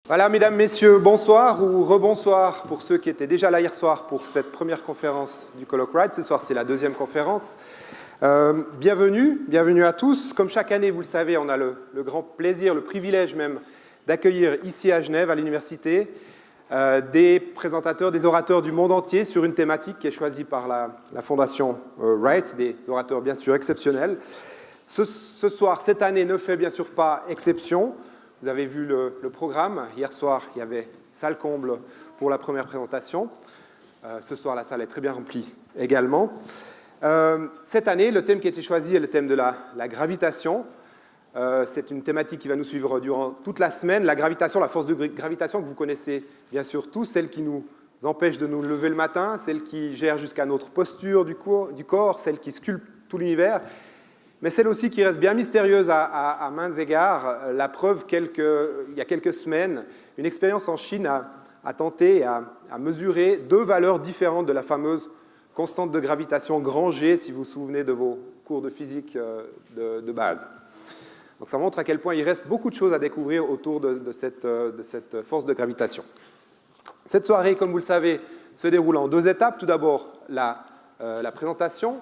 Voilà, mesdames, messieurs, bonsoir ou rebonsoir pour ceux qui étaient déjà là hier soir pour cette première conférence du Colloque Wright. Ce soir, c'est la deuxième conférence. Bienvenue à tous. Comme chaque année, vous le savez, on a le grand plaisir, le privilège même, d'accueillir ici à Genève, à l'université, des présentateurs, des orateurs du monde entier sur une thématique qui est choisie par la Fondation Wright, des orateurs bien sûr exceptionnels. Ce soir, cette année ne fait bien sûr pas exception. Vous avez vu le programme. Hier soir, il y avait salle comble pour la première présentation. Ce soir, la salle est très bien remplie également. Cette année, le thème qui a été choisi est le thème de la gravitation. C'est une thématique qui va nous suivre durant toute la semaine. La gravitation, la force de gravitation que vous connaissez bien sûr tous, celle qui nous empêche de nous lever le matin, celle qui gère jusqu'à notre posture du corps, celle qui sculpte tout l'univers. Mais celle aussi qui reste bien mystérieuse à maints égards. La preuve, il y a quelques semaines, une expérience en Chine a tenté à mesurer deux valeurs différentes de la fameuse constante de gravitation grand G, si vous vous souvenez de vos cours de physique de base. Donc ça montre à quel point il reste beaucoup de choses à découvrir autour de cette force de gravitation. Cette soirée, comme vous le savez, se déroule en deux étapes. Tout d'abord, la présentation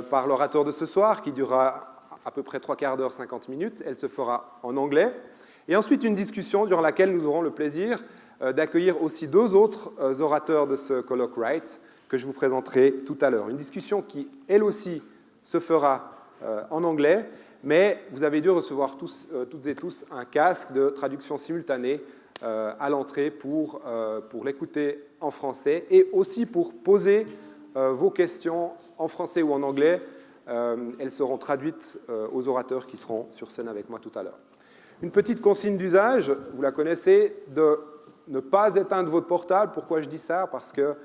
par l'orateur de ce soir, qui durera à peu près 3/4 d'heure, 50 minutes. Elle se fera en anglais. Et ensuite, une discussion durant laquelle nous aurons le plaisir d'accueillir aussi deux autres orateurs de ce colloque Wright que je vous présenterai tout à l'heure. Une discussion qui, elle aussi, se fera en anglais, mais vous avez dû recevoir toutes et tous un casque de traduction simultanée à l'entrée pour l'écouter en français et aussi pour poser vos questions en français ou en anglais. Elles seront traduites aux orateurs qui seront sur scène avec moi tout à l'heure. Une petite consigne d'usage, vous la connaissez, de ne pas éteindre votre portable. Pourquoi je dis ça? Parce que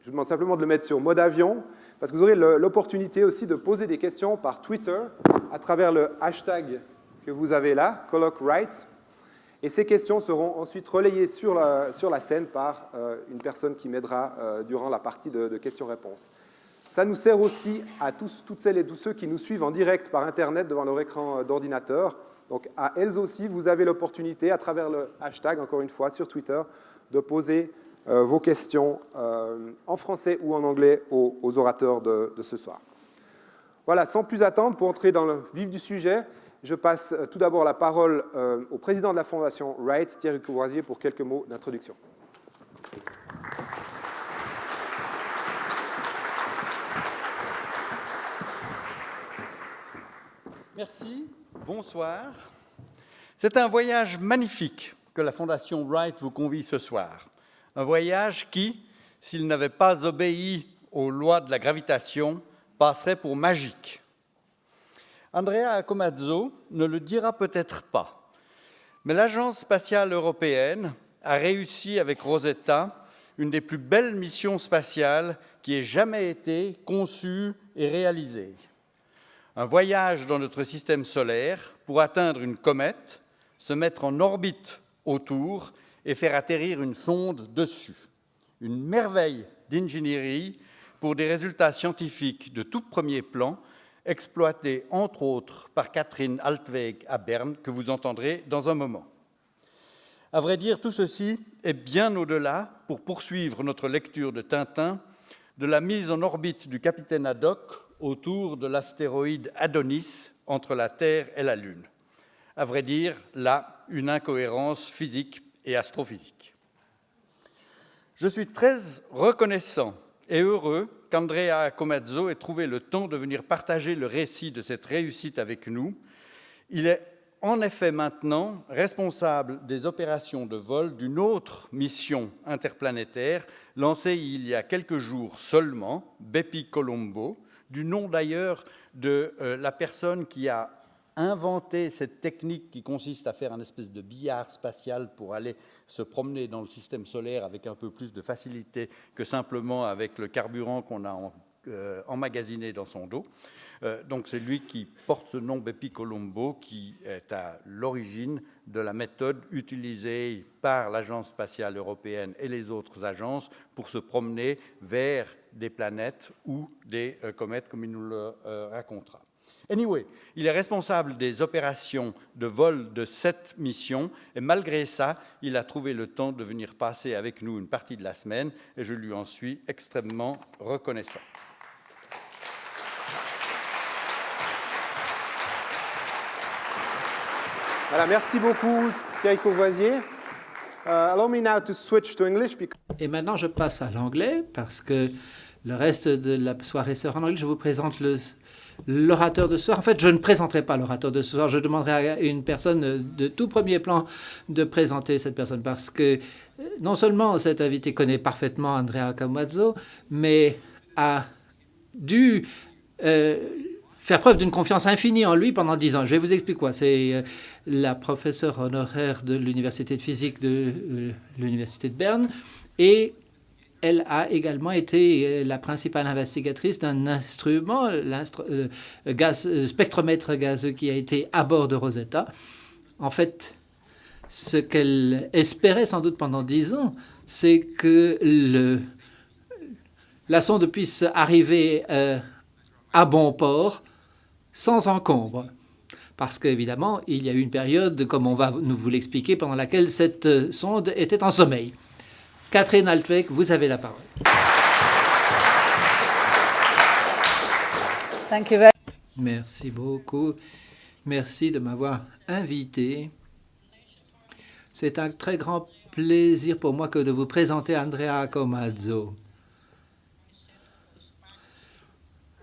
je vous demande simplement de le mettre sur mode avion, parce que vous aurez l'opportunité aussi de poser des questions par Twitter à travers le hashtag que vous avez là, Colloque Wright. Et ces questions seront ensuite relayées sur la scène par une personne qui m'aidera durant la partie de questions-réponses. Ça nous sert aussi à toutes celles et tous ceux qui nous suivent en direct par Internet devant leur écran d'ordinateur. Donc à elles aussi, vous avez l'opportunité, à travers le hashtag, encore une fois, sur Twitter, de poser vos questions en français ou en anglais aux orateurs de ce soir. Voilà, sans plus attendre, pour entrer dans le vif du sujet, je passe tout d'abord la parole au président de la Fondation Wright, Thierry Courvoisier, pour quelques mots d'introduction. Merci, bonsoir. C'est un voyage magnifique que la Fondation Wright vous convie ce soir. Un voyage qui, s'il n'avait pas obéi aux lois de la gravitation, passerait pour magique. Andrea Comazzo ne le dira peut-être pas, mais l'Agence spatiale européenne a réussi avec Rosetta une des plus belles missions spatiales qui ait jamais été conçue et réalisée. Un voyage dans notre système solaire pour atteindre une comète, se mettre en orbite autour et faire atterrir une sonde dessus. Une merveille d'ingénierie pour des résultats scientifiques de tout premier plan, exploité entre autres par Catherine Altweg à Berne, que vous entendrez dans un moment. À vrai dire, tout ceci est bien au-delà pour poursuivre notre lecture de Tintin, de la mise en orbite du capitaine Haddock autour de l'astéroïde Adonis entre la Terre et la Lune. À vrai dire, là, une incohérence physique et astrophysique. Je suis très reconnaissant et heureux qu'Andrea Comazzo ait trouvé le temps de venir partager le récit de cette réussite avec nous. Il est en effet maintenant responsable des opérations de vol d'une autre mission interplanétaire lancée il y a quelques jours seulement, Bepi Colombo, du nom d'ailleurs de la personne qui a inventé cette technique qui consiste à faire une espèce de billard spatial pour aller se promener dans le système solaire avec un peu plus de facilité que simplement avec le carburant qu'on a emmagasiné dans son dos. Donc c'est lui qui porte ce nom Bepi Colombo, qui est à l'origine de la méthode utilisée par l'Agence spatiale européenne et les autres agences pour se promener vers des planètes ou des comètes, comme il nous le racontera. Anyway, il est responsable des opérations de vol de cette mission et malgré ça, il a trouvé le temps de venir passer avec nous une partie de la semaine et je lui en suis extrêmement reconnaissant. Voilà, merci beaucoup Thierry Courvoisier. Allow me now to switch to English. Et maintenant, je passe à l'anglais parce que le reste de la soirée sera en anglais. Je vous présente l'orateur de ce soir. En fait, je ne présenterai pas l'orateur de ce soir. Je demanderai à une personne de tout premier plan de présenter cette personne parce que non seulement cet invité connaît parfaitement Andrea Camazzo, mais a dû faire preuve d'une confiance infinie en lui pendant 10 ans. Je vais vous expliquer quoi. C'est la professeure honoraire de l'Université de physique de l'Université de Berne et elle a également été la principale investigatrice d'un instrument, spectromètre gazeux qui a été à bord de Rosetta. En fait, ce qu'elle espérait sans doute pendant 10 ans, c'est que la sonde puisse arriver à bon port sans encombre. Parce qu'évidemment, il y a eu une période, comme on va nous vous l'expliquer, pendant laquelle cette sonde était en sommeil. Catherine Altweg, vous avez la parole. Merci beaucoup. Merci de m'avoir invité. C'est un très grand plaisir pour moi que de vous présenter Andrea Camazzo.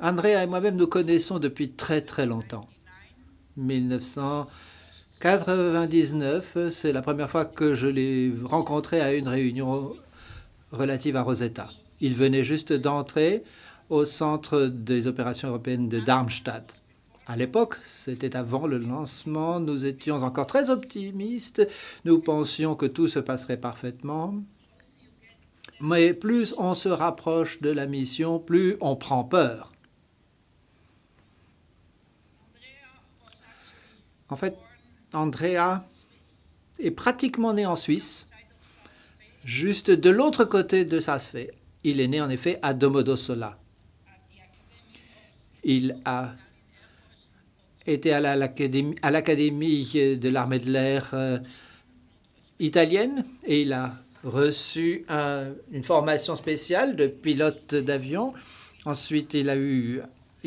Andrea et moi-même nous connaissons depuis très très longtemps. 1999, c'est la première fois que je l'ai rencontré à une réunion relative à Rosetta. Il venait juste d'entrer au centre des opérations européennes de Darmstadt. À l'époque, c'était avant le lancement, nous étions encore très optimistes, nous pensions que tout se passerait parfaitement. Mais plus on se rapproche de la mission, plus on prend peur. En fait, Andrea est pratiquement né en Suisse, juste de l'autre côté de Saas-Fee. Il est né en effet à Domodossola. Il a été à l'Académie de l'armée de l'air italienne et il a reçu une formation spéciale de pilote d'avion. Ensuite, il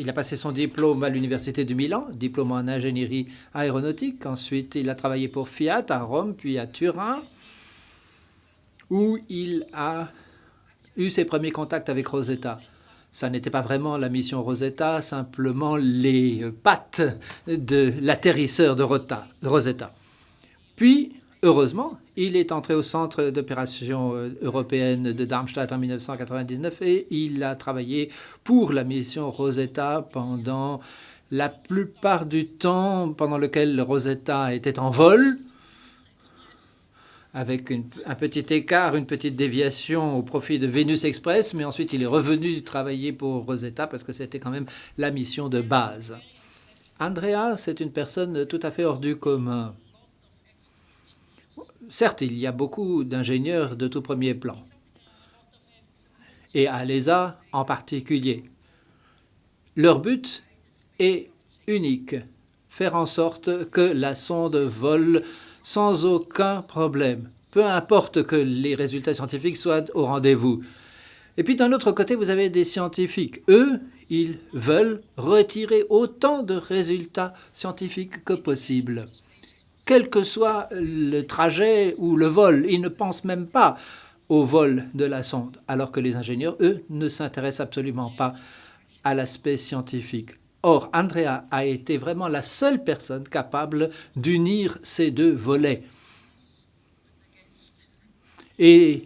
a passé son diplôme à l'Université de Milan, diplôme en ingénierie aéronautique. Ensuite, il a travaillé pour Fiat à Rome, puis à Turin, où il a eu ses premiers contacts avec Rosetta. Ça n'était pas vraiment la mission Rosetta, simplement les pattes de l'atterrisseur de Rosetta. Puis, heureusement, il est entré au centre d'opération européenne de Darmstadt en 1999 et il a travaillé pour la mission Rosetta pendant la plupart du temps pendant lequel Rosetta était en vol, avec un petit écart, une petite déviation au profit de Venus Express, mais ensuite il est revenu travailler pour Rosetta parce que c'était quand même la mission de base. Andrea, c'est une personne tout à fait hors du commun. Certes, il y a beaucoup d'ingénieurs de tout premier plan, et à l'ESA en particulier. Leur but est unique, faire en sorte que la sonde vole sans aucun problème, peu importe que les résultats scientifiques soient au rendez-vous. Et puis d'un autre côté, vous avez des scientifiques. Eux, ils veulent retirer autant de résultats scientifiques que possible. Quel que soit le trajet ou le vol, ils ne pensent même pas au vol de la sonde, alors que les ingénieurs, eux, ne s'intéressent absolument pas à l'aspect scientifique. Or, Andrea a été vraiment la seule personne capable d'unir ces deux volets. Et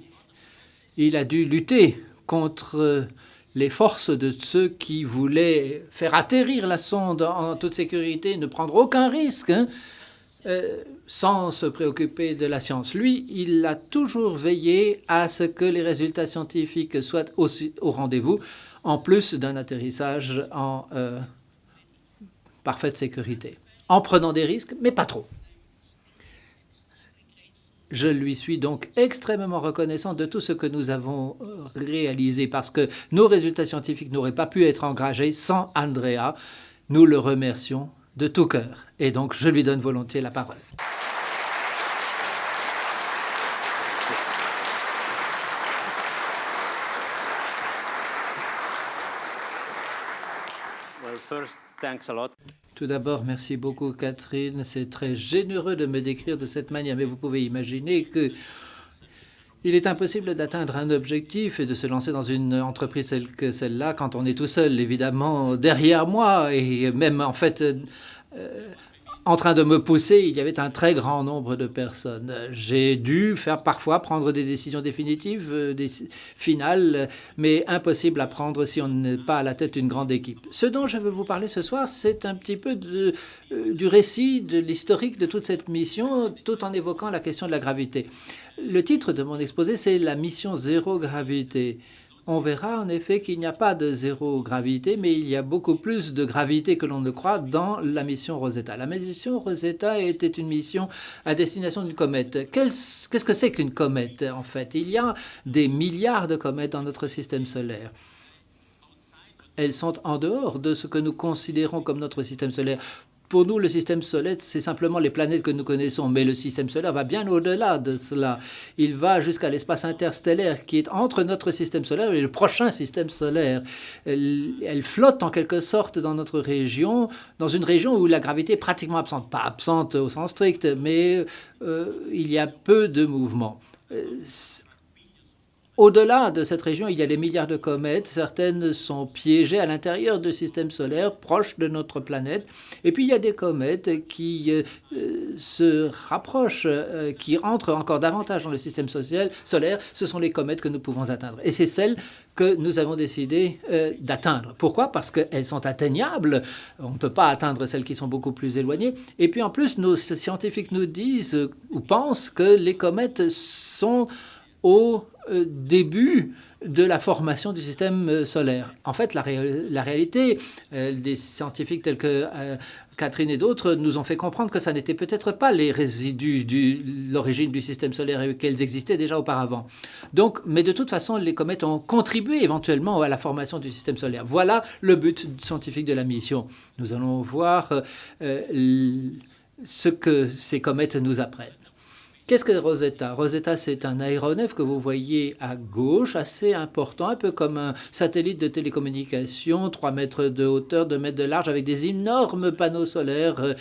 il a dû lutter contre les forces de ceux qui voulaient faire atterrir la sonde en toute sécurité, ne prendre aucun risque, sans se préoccuper de la science. Lui, il a toujours veillé à ce que les résultats scientifiques soient aussi au rendez-vous, en plus d'un atterrissage en parfaite sécurité, en prenant des risques, mais pas trop. Je lui suis donc extrêmement reconnaissant de tout ce que nous avons réalisé, parce que nos résultats scientifiques n'auraient pas pu être engagés sans Andrea. Nous le remercions de tout cœur. Et donc, je lui donne volontiers la parole. Well, first, thanks a lot. Tout d'abord, merci beaucoup Catherine. C'est très généreux de me décrire de cette manière, mais vous pouvez imaginer que il est impossible d'atteindre un objectif et de se lancer dans une entreprise telle que celle-là quand on est tout seul. Évidemment, derrière moi, et même en fait en train de me pousser, il y avait un très grand nombre de personnes. J'ai dû parfois prendre des décisions définitives, finales, mais impossible à prendre si on n'est pas à la tête d'une grande équipe. Ce dont je veux vous parler ce soir, c'est un petit peu du récit, de l'historique de toute cette mission, tout en évoquant la question de la gravité. Le titre de mon exposé, c'est la mission zéro gravité. On verra en effet qu'il n'y a pas de zéro gravité, mais il y a beaucoup plus de gravité que l'on ne croit dans la mission Rosetta. La mission Rosetta était une mission à destination d'une comète. Qu'est-ce que c'est qu'une comète, en fait? Il y a des milliards de comètes dans notre système solaire. Elles sont en dehors de ce que nous considérons comme notre système solaire. Pour nous, le système solaire, c'est simplement les planètes que nous connaissons, mais le système solaire va bien au-delà de cela. Il va jusqu'à l'espace interstellaire qui est entre notre système solaire et le prochain système solaire. Elle flotte en quelque sorte dans notre région, dans une région où la gravité est pratiquement absente. Pas absente au sens strict, mais il y a peu de mouvement. Au-delà de cette région, il y a des milliards de comètes. Certaines sont piégées à l'intérieur du système solaire, proches de notre planète. Et puis, il y a des comètes qui se rapprochent, qui entrent encore davantage dans le système solaire. Ce sont les comètes que nous pouvons atteindre. Et c'est celles que nous avons décidé d'atteindre. Pourquoi? Parce qu'elles sont atteignables. On ne peut pas atteindre celles qui sont beaucoup plus éloignées. Et puis, en plus, nos scientifiques nous disent ou pensent que les comètes sont au début de la formation du système solaire. En fait, la réalité, des scientifiques tels que Catherine et d'autres nous ont fait comprendre que ça n'était peut-être pas les résidus de l'origine du système solaire et qu'elles existaient déjà auparavant. Donc, mais de toute façon, les comètes ont contribué éventuellement à la formation du système solaire. Voilà le but scientifique de la mission. Nous allons voir ce que ces comètes nous apprennent. Qu'est-ce que Rosetta? Rosetta, c'est un aéronef que vous voyez à gauche, assez important, un peu comme un satellite de télécommunication, 3 mètres de hauteur, 2 mètres de large, avec des énormes panneaux solaires,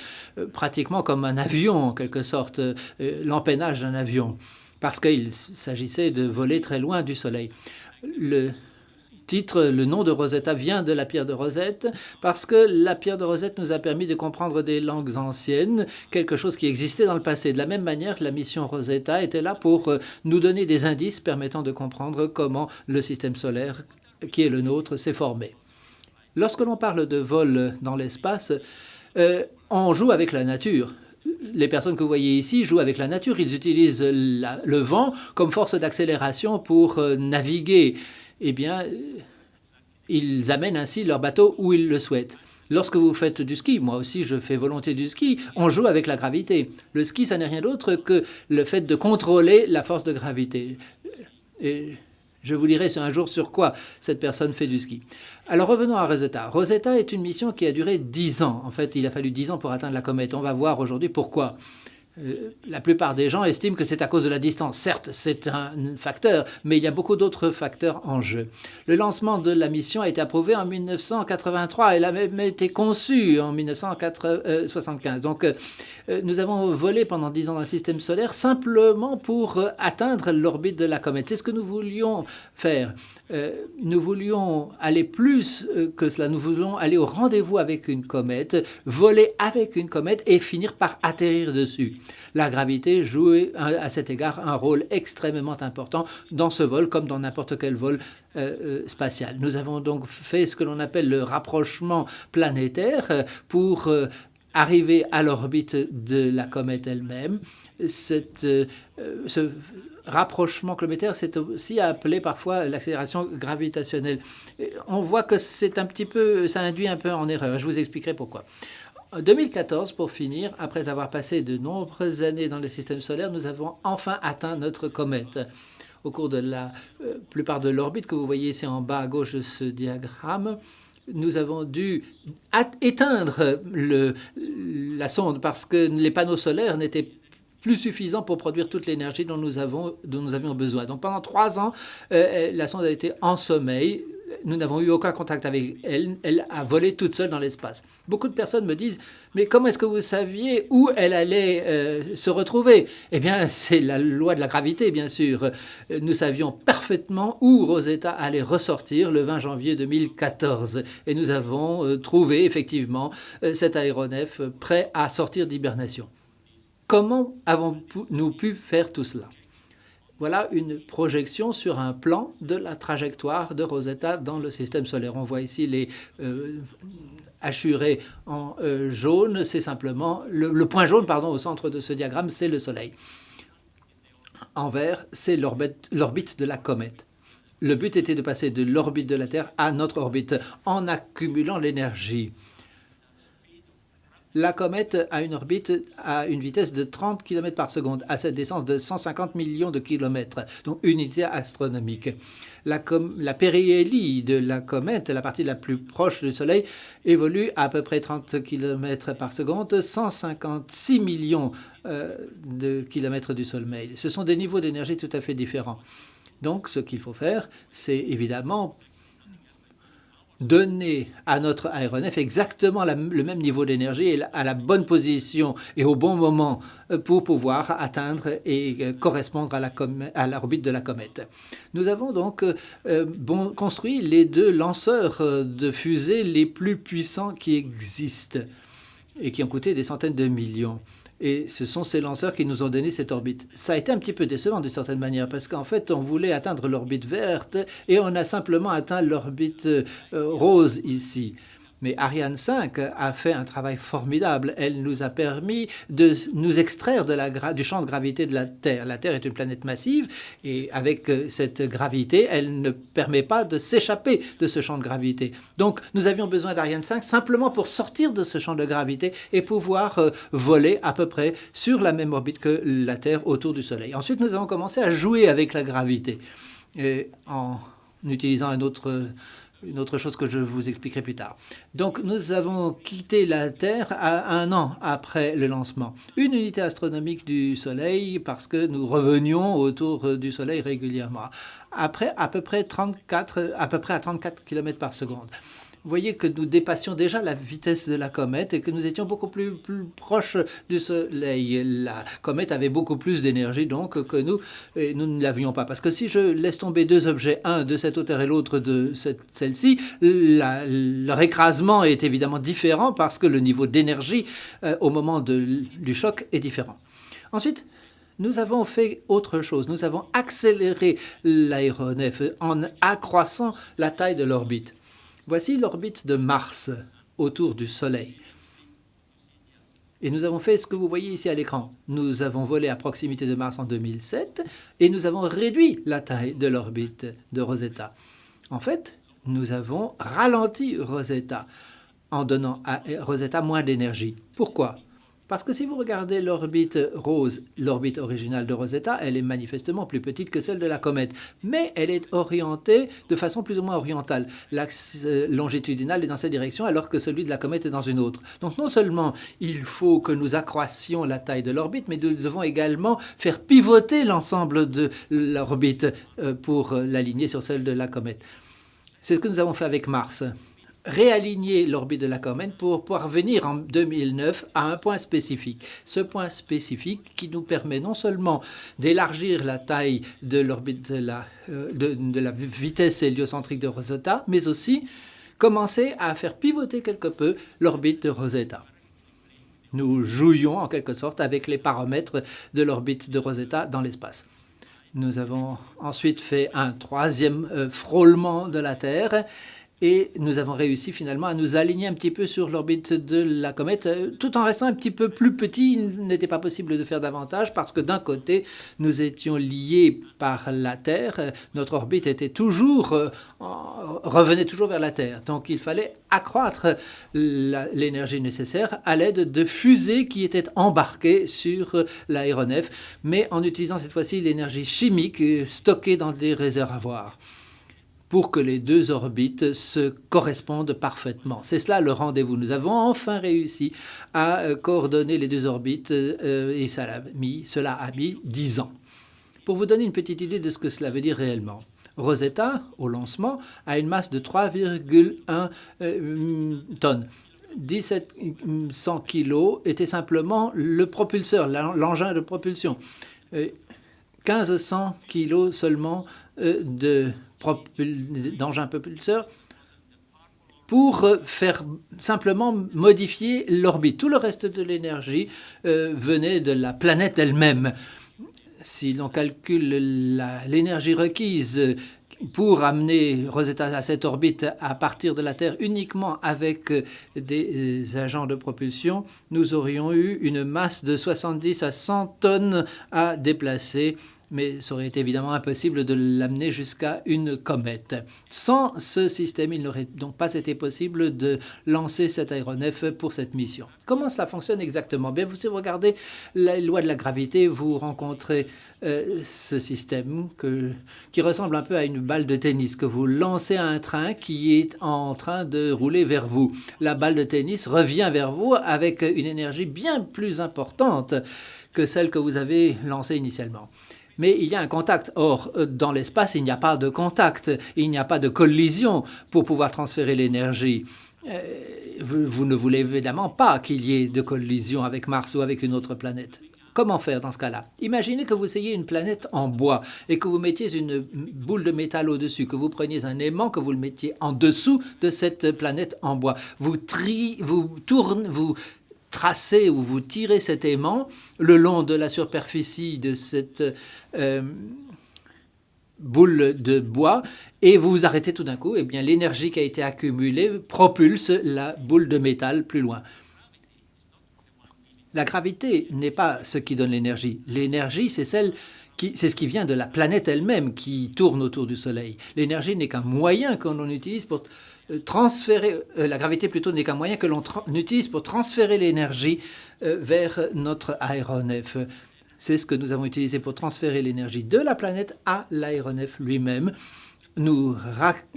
pratiquement comme un avion, en quelque sorte, l'empennage d'un avion, parce qu'il s'agissait de voler très loin du Soleil. Le nom de Rosetta vient de la pierre de Rosette, parce que la pierre de Rosette nous a permis de comprendre des langues anciennes, quelque chose qui existait dans le passé. De la même manière que la mission Rosetta était là pour nous donner des indices permettant de comprendre comment le système solaire, qui est le nôtre, s'est formé. Lorsque l'on parle de vol dans l'espace, on joue avec la nature. Les personnes que vous voyez ici jouent avec la nature. Ils utilisent le vent comme force d'accélération pour naviguer. Eh bien, ils amènent ainsi leur bateau où ils le souhaitent. Lorsque vous faites du ski, moi aussi je fais volontiers du ski, on joue avec la gravité. Le ski, ça n'est rien d'autre que le fait de contrôler la force de gravité. Et je vous dirai un jour sur quoi cette personne fait du ski. Alors revenons à Rosetta. Rosetta est une mission qui a duré 10 ans. En fait, il a fallu 10 ans pour atteindre la comète. On va voir aujourd'hui pourquoi. La plupart des gens estiment que c'est à cause de la distance. Certes, c'est un facteur, mais il y a beaucoup d'autres facteurs en jeu. Le lancement de la mission a été approuvé en 1983. Elle a même été conçue en 1975. Donc, nous avons volé pendant 10 ans dans le système solaire simplement pour atteindre l'orbite de la comète. C'est ce que nous voulions faire. Nous voulions aller plus que cela. Nous voulions aller au rendez-vous avec une comète, voler avec une comète et finir par atterrir dessus. La gravité jouait à cet égard un rôle extrêmement important dans ce vol comme dans n'importe quel vol spatial. Nous avons donc fait ce que l'on appelle le rapprochement planétaire pour arriver à l'orbite de la comète elle-même. Ce rapprochement planétaire, c'est aussi appelé parfois l'accélération gravitationnelle. On voit que c'est un petit peu, ça induit un peu en erreur. Je vous expliquerai pourquoi. En 2014, pour finir, après avoir passé de nombreuses années dans le système solaire, nous avons enfin atteint notre comète. Au cours de la plupart de l'orbite que vous voyez ici en bas à gauche de ce diagramme, nous avons dû éteindre la sonde parce que les panneaux solaires n'étaient plus suffisants pour produire toute l'énergie dont nous avions besoin. Donc pendant 3 ans, la sonde a été en sommeil. Nous n'avons eu aucun contact avec elle. Elle a volé toute seule dans l'espace. Beaucoup de personnes me disent « Mais comment est-ce que vous saviez où elle allait se retrouver ?» Eh bien, c'est la loi de la gravité, bien sûr. Nous savions parfaitement où Rosetta allait ressortir le 20 janvier 2014. Et nous avons trouvé effectivement cet aéronef prêt à sortir d'hibernation. Comment avons-nous pu faire tout cela ? Voilà une projection sur un plan de la trajectoire de Rosetta dans le système solaire. On voit ici les hachurés en jaune. C'est simplement le point jaune, au centre de ce diagramme, c'est le Soleil. En vert, c'est l'orbite de la comète. Le but était de passer de l'orbite de la Terre à notre orbite en accumulant l'énergie. La comète a une orbite à une vitesse de 30 km par seconde, à cette distance de 150 millions de kilomètres, donc unité astronomique. La périhélie de la comète, la partie la plus proche du Soleil, évolue à peu près 30 km par seconde, 156 millions de kilomètres du Soleil. Ce sont des niveaux d'énergie tout à fait différents. Donc, ce qu'il faut faire, c'est évidemment donner à notre aéronef exactement le même niveau d'énergie et à la bonne position et au bon moment pour pouvoir atteindre et correspondre à l'orbite de la comète. Nous avons donc construit les 2 lanceurs de fusées les plus puissants qui existent et qui ont coûté des centaines de millions. Et ce sont ces lanceurs qui nous ont donné cette orbite. Ça a été un petit peu décevant d'une certaine manière, parce qu'en fait, on voulait atteindre l'orbite verte et on a simplement atteint l'orbite rose ici. Mais Ariane 5 a fait un travail formidable. Elle nous a permis de nous extraire du champ de gravité de la Terre. La Terre est une planète massive et avec cette gravité, elle ne permet pas de s'échapper de ce champ de gravité. Donc nous avions besoin d'Ariane 5 simplement pour sortir de ce champ de gravité et pouvoir voler à peu près sur la même orbite que la Terre autour du Soleil. Ensuite, nous avons commencé à jouer avec la gravité en utilisant une autre chose que je vous expliquerai plus tard. Donc, nous avons quitté la Terre à 1 an après le lancement. Une unité astronomique du Soleil parce que nous revenions autour du Soleil régulièrement. Après, à peu près à 34 km par seconde. Vous voyez que nous dépassions déjà la vitesse de la comète et que nous étions beaucoup plus proches du Soleil. La comète avait beaucoup plus d'énergie donc que nous, et nous ne l'avions pas. Parce que si je laisse tomber 2 objets, un de cette hauteur et l'autre de celle-ci, leur écrasement est évidemment différent parce que le niveau d'énergie au moment du choc est différent. Ensuite, nous avons fait autre chose. Nous avons accéléré l'aéronef en accroissant la taille de l'orbite. Voici l'orbite de Mars autour du Soleil. Et nous avons fait ce que vous voyez ici à l'écran. Nous avons volé à proximité de Mars en 2007 et nous avons réduit la taille de l'orbite de Rosetta. En fait, nous avons ralenti Rosetta en donnant à Rosetta moins d'énergie. Pourquoi ? Parce que si vous regardez l'orbite rose, l'orbite originale de Rosetta, elle est manifestement plus petite que celle de la comète. Mais elle est orientée de façon plus ou moins orientale. L'axe longitudinal est dans cette direction alors que celui de la comète est dans une autre. Donc non seulement il faut que nous accroissions la taille de l'orbite, mais nous devons également faire pivoter l'ensemble de l'orbite pour l'aligner sur celle de la comète. C'est ce que nous avons fait avec Mars. Réaligner l'orbite de la comète pour parvenir en 2009 à un point spécifique. Ce point spécifique qui nous permet non seulement d'élargir la taille de l'orbite de la vitesse héliocentrique de Rosetta, mais aussi commencer à faire pivoter quelque peu l'orbite de Rosetta. Nous jouions en quelque sorte avec les paramètres de l'orbite de Rosetta dans l'espace. Nous avons ensuite fait un 3e frôlement de la Terre et nous avons réussi finalement à nous aligner un petit peu sur l'orbite de la comète, tout en restant un petit peu plus petit. Il n'était pas possible de faire davantage parce que d'un côté, nous étions liés par la Terre. Notre orbite était revenait toujours vers la Terre. Donc il fallait accroître l'énergie nécessaire à l'aide de fusées qui étaient embarquées sur l'aéronef, mais en utilisant cette fois-ci l'énergie chimique stockée dans des réservoirs. pour que les deux orbites se correspondent parfaitement. C'est cela le rendez-vous. Nous avons enfin réussi à coordonner les deux orbites et cela a mis 10 ans. Pour vous donner une petite idée de ce que cela veut dire réellement, Rosetta, au lancement, a une masse de 3,1 tonnes. 1700 kilos était simplement le propulseur, l'engin de propulsion. 1500 kilos seulement d'engin propulseur pour faire simplement modifier l'orbite. Tout le reste de l'énergie venait de la planète elle-même. Si l'on calcule l'énergie requise pour amener Rosetta à cette orbite à partir de la Terre uniquement avec des agents de propulsion, nous aurions eu une masse de 70 à 100 tonnes à déplacer, mais ça aurait été évidemment impossible de l'amener jusqu'à une comète. Sans ce système, il n'aurait donc pas été possible de lancer cet aéronef pour cette mission. Comment cela fonctionne exactement? Bien, si vous regardez la loi de la gravité, vous rencontrez ce système qui ressemble un peu à une balle de tennis que vous lancez à un train qui est en train de rouler vers vous. La balle de tennis revient vers vous avec une énergie bien plus importante que celle que vous avez lancée initialement. Mais il y a un contact. Or, dans l'espace, il n'y a pas de contact, il n'y a pas de collision pour pouvoir transférer l'énergie. Vous ne voulez évidemment pas qu'il y ait de collision avec Mars ou avec une autre planète. Comment faire dans ce cas-là? Imaginez que vous ayez une planète en bois et que vous mettiez une boule de métal au-dessus, que vous preniez un aimant, que vous le mettiez en dessous de cette planète en bois. Vous tracez ou vous tirez cet aimant le long de la superficie de cette boule de bois et vous vous arrêtez tout d'un coup, et bien l'énergie qui a été accumulée propulse la boule de métal plus loin. La gravité n'est pas ce qui donne l'énergie. L'énergie, c'est ce qui vient de la planète elle-même qui tourne autour du Soleil. L'énergie n'est qu'un moyen que l'on utilise pour transférer, la gravité plutôt n'est qu'un moyen que l'on utilise pour transférer l'énergie vers notre aéronef. C'est ce que nous avons utilisé pour transférer l'énergie de la planète à l'aéronef lui-même. Nous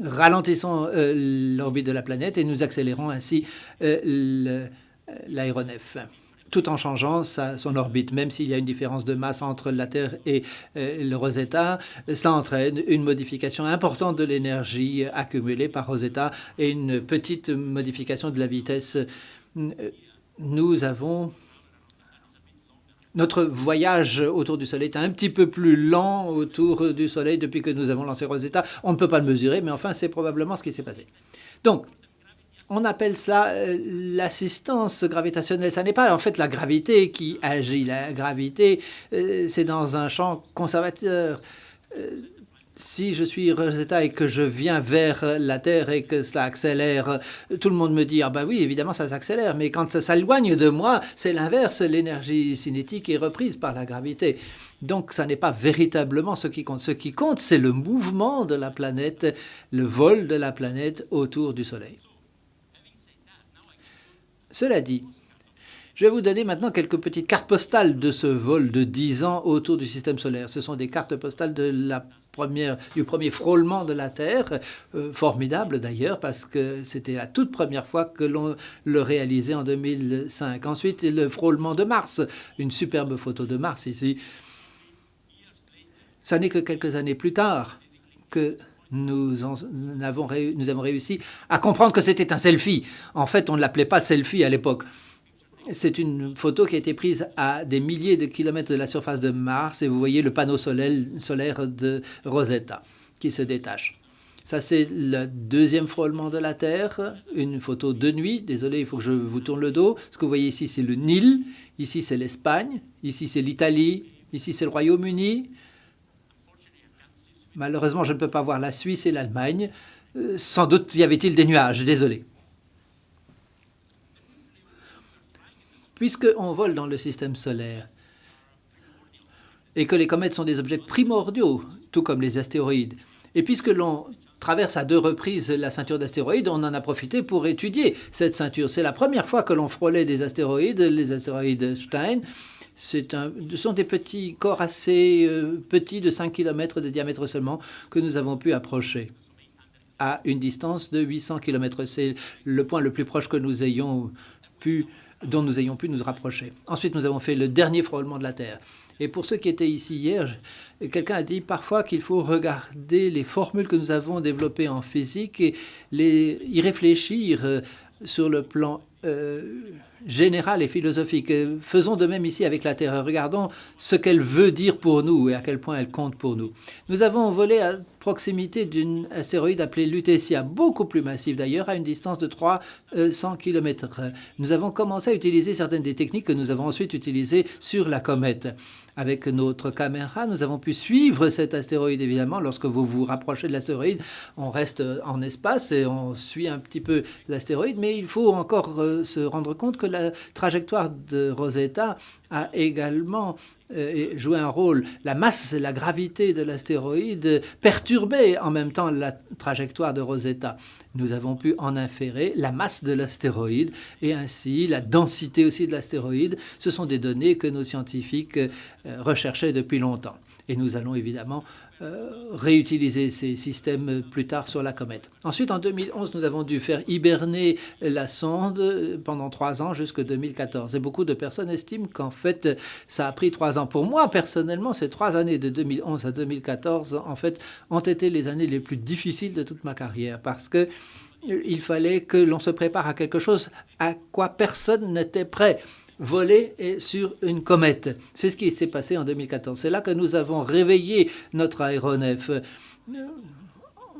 ralentissons l'orbite de la planète et nous accélérons ainsi l'aéronef, tout en changeant son orbite. Même s'il y a une différence de masse entre la Terre et le Rosetta, ça entraîne une modification importante de l'énergie accumulée par Rosetta et une petite modification de la vitesse. Notre voyage autour du Soleil est un petit peu plus lent autour du Soleil depuis que nous avons lancé Rosetta. On ne peut pas le mesurer, mais enfin, c'est probablement ce qui s'est passé. Donc, on appelle cela l'assistance gravitationnelle. Ça n'est pas en fait la gravité qui agit. La gravité, c'est dans un champ conservateur. Si je suis Rosetta et que je viens vers la Terre et que ça accélère, tout le monde me dit « Ah ben oui, évidemment, ça s'accélère. » Mais quand ça s'éloigne de moi, c'est l'inverse. L'énergie cinétique est reprise par la gravité. Donc, ça n'est pas véritablement ce qui compte. Ce qui compte, c'est le mouvement de la planète, le vol de la planète autour du Soleil. Cela dit, je vais vous donner maintenant quelques petites cartes postales de ce vol de 10 ans autour du système solaire. Ce sont des cartes postales du premier frôlement de la Terre, formidable d'ailleurs, parce que c'était la toute première fois que l'on le réalisait en 2005. Ensuite, le frôlement de Mars, une superbe photo de Mars ici. Ça n'est que quelques années plus tard que nous avons réussi à comprendre que c'était un selfie. En fait, on ne l'appelait pas selfie à l'époque. C'est une photo qui a été prise à des milliers de kilomètres de la surface de Mars et vous voyez le panneau solaire de Rosetta qui se détache. Ça, c'est le deuxième frôlement de la Terre, une photo de nuit. Désolé, il faut que je vous tourne le dos. Ce que vous voyez ici, c'est le Nil. Ici, c'est l'Espagne. Ici, c'est l'Italie. Ici, c'est le Royaume-Uni. Malheureusement, je ne peux pas voir la Suisse et l'Allemagne. Sans doute y avait-il des nuages, désolé. Puisqu'on vole dans le système solaire et que les comètes sont des objets primordiaux, tout comme les astéroïdes, et puisque l'on traverse à 2 reprises la ceinture d'astéroïdes, on en a profité pour étudier cette ceinture. C'est la première fois que l'on frôlait des astéroïdes, les astéroïdes Stein. Ce sont des petits corps assez petits, de 5 km de diamètre seulement, que nous avons pu approcher. à une distance de 800 km. C'est le point le plus proche que nous ayons pu, dont nous ayons pu nous rapprocher. Ensuite, nous avons fait le dernier frôlement de la Terre. Et pour ceux qui étaient ici hier, quelqu'un a dit parfois qu'il faut regarder les formules que nous avons développées en physique et y réfléchir sur le plan général et philosophique. Faisons de même ici avec la Terre. Regardons ce qu'elle veut dire pour nous et à quel point elle compte pour nous. Nous avons volé à proximité d'un astéroïde appelé Lutetia, beaucoup plus massif d'ailleurs, à une distance de 300 km. Nous avons commencé à utiliser certaines des techniques que nous avons ensuite utilisées sur la comète. Avec notre caméra, nous avons pu suivre cet astéroïde, évidemment. Lorsque vous vous rapprochez de l'astéroïde, on reste en espace et on suit un petit peu l'astéroïde. Mais il faut encore se rendre compte que la trajectoire de Rosetta a également joué un rôle. La masse et la gravité de l'astéroïde perturbaient en même temps la trajectoire de Rosetta. Nous avons pu en inférer la masse de l'astéroïde et ainsi la densité aussi de l'astéroïde. Ce sont des données que nos scientifiques recherchaient depuis longtemps. Et nous allons évidemment réutiliser ces systèmes plus tard sur la comète. Ensuite, en 2011, nous avons dû faire hiberner la sonde pendant 3 ans jusqu'en 2014. Et beaucoup de personnes estiment qu'en fait, ça a pris 3 ans. Pour moi, personnellement, ces 3 années de 2011 à 2014, en fait, ont été les années les plus difficiles de toute ma carrière parce que il fallait que l'on se prépare à quelque chose à quoi personne n'était prêt. Voler sur une comète. C'est ce qui s'est passé en 2014. C'est là que nous avons réveillé notre aéronef.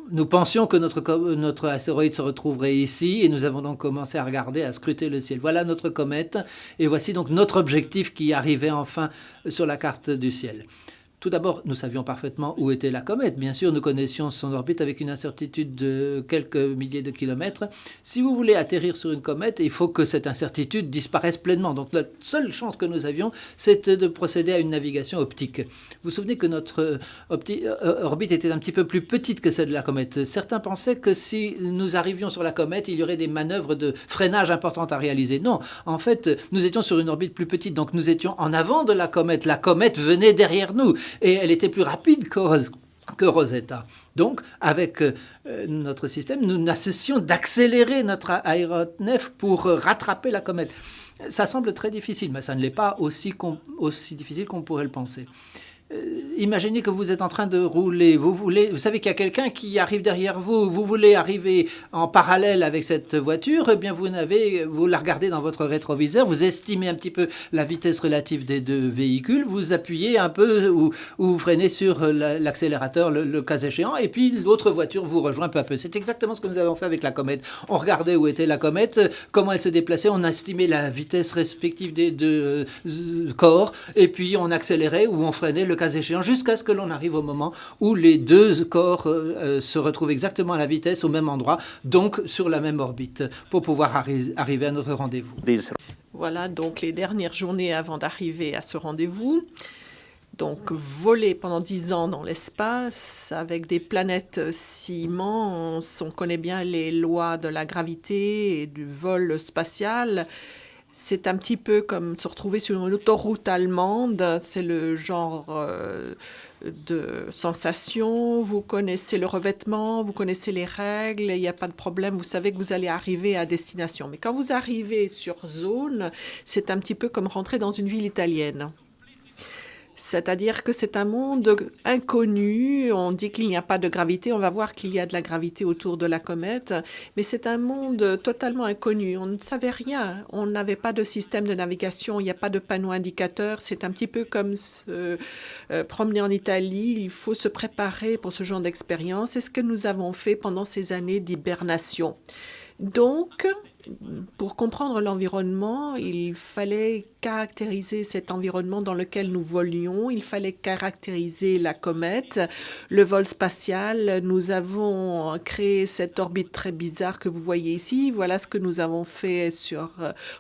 Nous pensions que notre astéroïde se retrouverait ici et nous avons donc commencé à regarder, à scruter le ciel. Voilà notre comète et voici donc notre objectif qui arrivait enfin sur la carte du ciel. Tout d'abord, nous savions parfaitement où était la comète. Bien sûr, nous connaissions son orbite avec une incertitude de quelques milliers de kilomètres. Si vous voulez atterrir sur une comète, il faut que cette incertitude disparaisse pleinement. Donc la seule chance que nous avions, c'était de procéder à une navigation optique. Vous vous souvenez que notre orbite était un petit peu plus petite que celle de la comète. Certains pensaient que si nous arrivions sur la comète, il y aurait des manœuvres de freinage importantes à réaliser. Non, en fait, nous étions sur une orbite plus petite, donc nous étions en avant de la comète. La comète venait derrière nous. Et elle était plus rapide que Rosetta. Donc, avec notre système, nous n'associons d'accélérer notre aéronef pour rattraper la comète. Ça semble très difficile, mais ça ne l'est pas aussi difficile qu'on pourrait le penser. Imaginez que vous êtes en train de rouler, vous savez qu'il y a quelqu'un qui arrive derrière vous, vous voulez arriver en parallèle avec cette voiture, eh bien vous la regardez dans votre rétroviseur, vous estimez un petit peu la vitesse relative des deux véhicules, vous appuyez un peu ou vous freinez sur l'accélérateur le cas échéant, et puis l'autre voiture vous rejoint peu à peu. C'est exactement ce que nous avons fait avec la comète. On regardait où était la comète, comment elle se déplaçait, on estimait la vitesse respective des deux corps, et puis on accélérait ou on freinait le cas échéant, jusqu'à ce que l'on arrive au moment où les deux corps se retrouvent exactement à la vitesse, au même endroit, donc sur la même orbite, pour pouvoir arriver à notre rendez-vous. Voilà donc les dernières journées avant d'arriver à ce rendez-vous. Donc voler pendant 10 ans dans l'espace avec des planètes si immenses, on connaît bien les lois de la gravité et du vol spatial. C'est un petit peu comme se retrouver sur une autoroute allemande. C'est le genre de sensation. Vous connaissez le revêtement, vous connaissez les règles, il n'y a pas de problème. Vous savez que vous allez arriver à destination. Mais quand vous arrivez sur zone, c'est un petit peu comme rentrer dans une ville italienne. C'est-à-dire que c'est un monde inconnu. On dit qu'il n'y a pas de gravité. On va voir qu'il y a de la gravité autour de la comète. Mais c'est un monde totalement inconnu. On ne savait rien. On n'avait pas de système de navigation. Il n'y a pas de panneau indicateur. C'est un petit peu comme se promener en Italie. Il faut se préparer pour ce genre d'expérience. C'est ce que nous avons fait pendant ces années d'hibernation. Donc, pour comprendre l'environnement, il fallait caractériser cet environnement dans lequel nous volions. Il fallait caractériser la comète, le vol spatial. Nous avons créé cette orbite très bizarre que vous voyez ici. Voilà ce que nous avons fait sur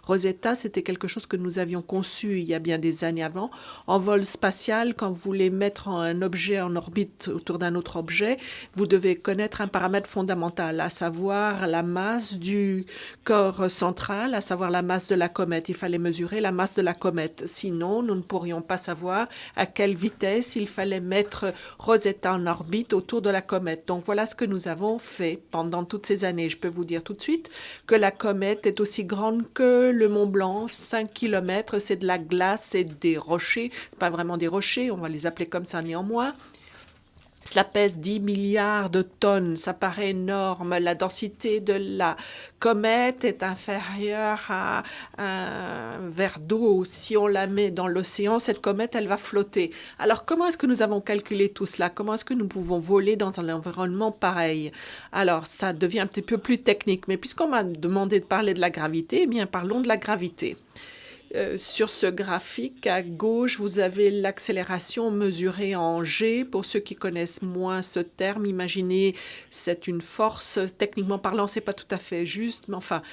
Rosetta. C'était quelque chose que nous avions conçu il y a bien des années avant. En vol spatial, quand vous voulez mettre un objet en orbite autour d'un autre objet, vous devez connaître un paramètre fondamental, à savoir la masse du corps central, à savoir la masse de la comète. Il fallait mesurer la masse masse de la comète. Sinon, nous ne pourrions pas savoir à quelle vitesse il fallait mettre Rosetta en orbite autour de la comète. Donc voilà ce que nous avons fait pendant toutes ces années. Je peux vous dire tout de suite que la comète est aussi grande que le Mont Blanc, 5 km, c'est de la glace et des rochers, pas vraiment des rochers, on va les appeler comme ça néanmoins. Cela pèse 10 milliards de tonnes, ça paraît énorme. La densité de la comète est inférieure à un verre d'eau. Si on la met dans l'océan, cette comète, elle va flotter. Alors, comment est-ce que nous avons calculé tout cela? Comment est-ce que nous pouvons voler dans un environnement pareil? Alors, ça devient un petit peu plus technique, mais puisqu'on m'a demandé de parler de la gravité, eh bien, parlons de la gravité. Sur ce graphique, à gauche, vous avez l'accélération mesurée en G. Pour ceux qui connaissent moins ce terme, imaginez, c'est une force. Techniquement parlant, c'est pas tout à fait juste, mais enfin,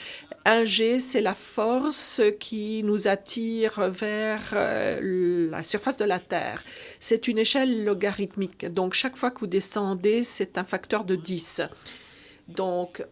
un G, c'est la force qui nous attire vers la surface de la Terre. C'est une échelle logarithmique. Donc, chaque fois que vous descendez, c'est un facteur de 10. Donc,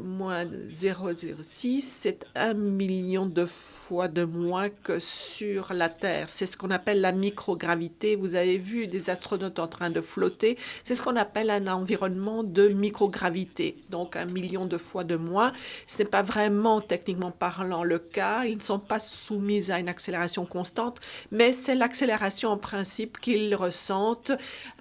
moins 0,06, c'est 1 million de fois de moins que sur la Terre. C'est ce qu'on appelle la microgravité. Vous avez vu des astronautes en train de flotter. C'est ce qu'on appelle un environnement de microgravité. Donc, 1 million de fois de moins. Ce n'est pas vraiment, techniquement parlant, le cas. Ils ne sont pas soumis à une accélération constante, mais c'est l'accélération en principe qu'ils ressentent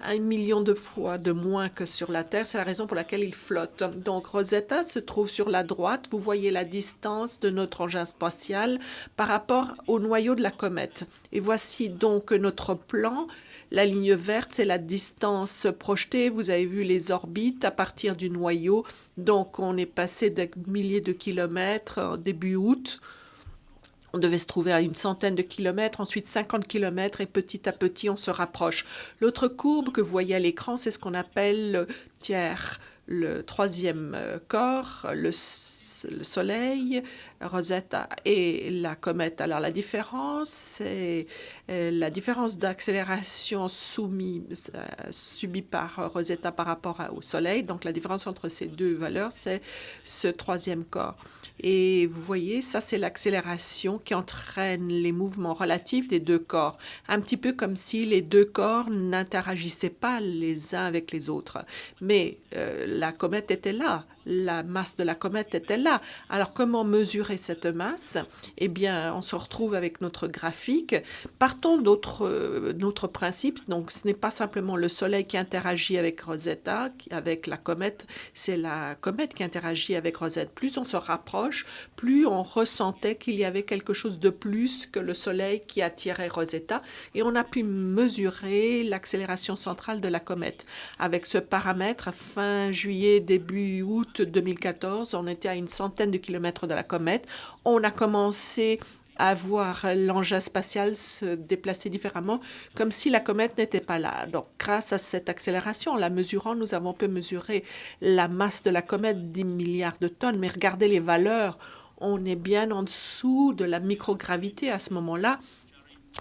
1 million de fois de moins que sur la Terre. C'est la raison pour laquelle ils flottent. Donc, Rosetta se trouve sur la droite. Vous voyez la distance de notre engin spatial par rapport au noyau de la comète. Et voici donc notre plan. La ligne verte, c'est la distance projetée. Vous avez vu les orbites à partir du noyau. Donc, on est passé de milliers de kilomètres en début août. On devait se trouver à une centaine de kilomètres, ensuite 50 kilomètres, et petit à petit, on se rapproche. L'autre courbe que vous voyez à l'écran, c'est ce qu'on appelle le tiers. Le troisième corps, le Soleil, Rosetta et la comète. Alors la différence, c'est la différence d'accélération subie par Rosetta par rapport au Soleil. Donc la différence entre ces deux valeurs, c'est ce troisième corps. Et vous voyez, ça c'est l'accélération qui entraîne les mouvements relatifs des deux corps. Un petit peu comme si les deux corps n'interagissaient pas les uns avec les autres. Mais la comète était là, la masse de la comète était là. Alors comment mesurer cette masse? Eh bien, on se retrouve avec notre graphique. Partons d'autres principes. Donc, ce n'est pas simplement le Soleil qui interagit avec Rosetta, avec la comète, c'est la comète qui interagit avec Rosetta. Plus on se rapproche, plus on ressentait qu'il y avait quelque chose de plus que le Soleil qui attirait Rosetta. Et on a pu mesurer l'accélération centrale de la comète. Avec ce paramètre, fin juillet, début août 2014, on était à une centaine de kilomètres de la comète. On a commencé à voir l'engin spatial se déplacer différemment, comme si la comète n'était pas là. Donc, grâce à cette accélération, en la mesurant, nous avons pu mesurer la masse de la comète, 10 milliards de tonnes. Mais regardez les valeurs, on est bien en dessous de la microgravité à ce moment-là.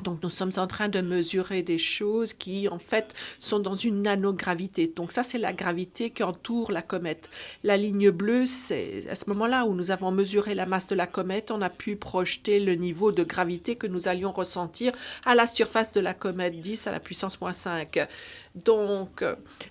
Donc, nous sommes en train de mesurer des choses qui, en fait, sont dans une nanogravité. Donc, ça, c'est la gravité qui entoure la comète. La ligne bleue, c'est à ce moment-là où nous avons mesuré la masse de la comète, on a pu projeter le niveau de gravité que nous allions ressentir à la surface de la comète 10 à la puissance -5. Donc,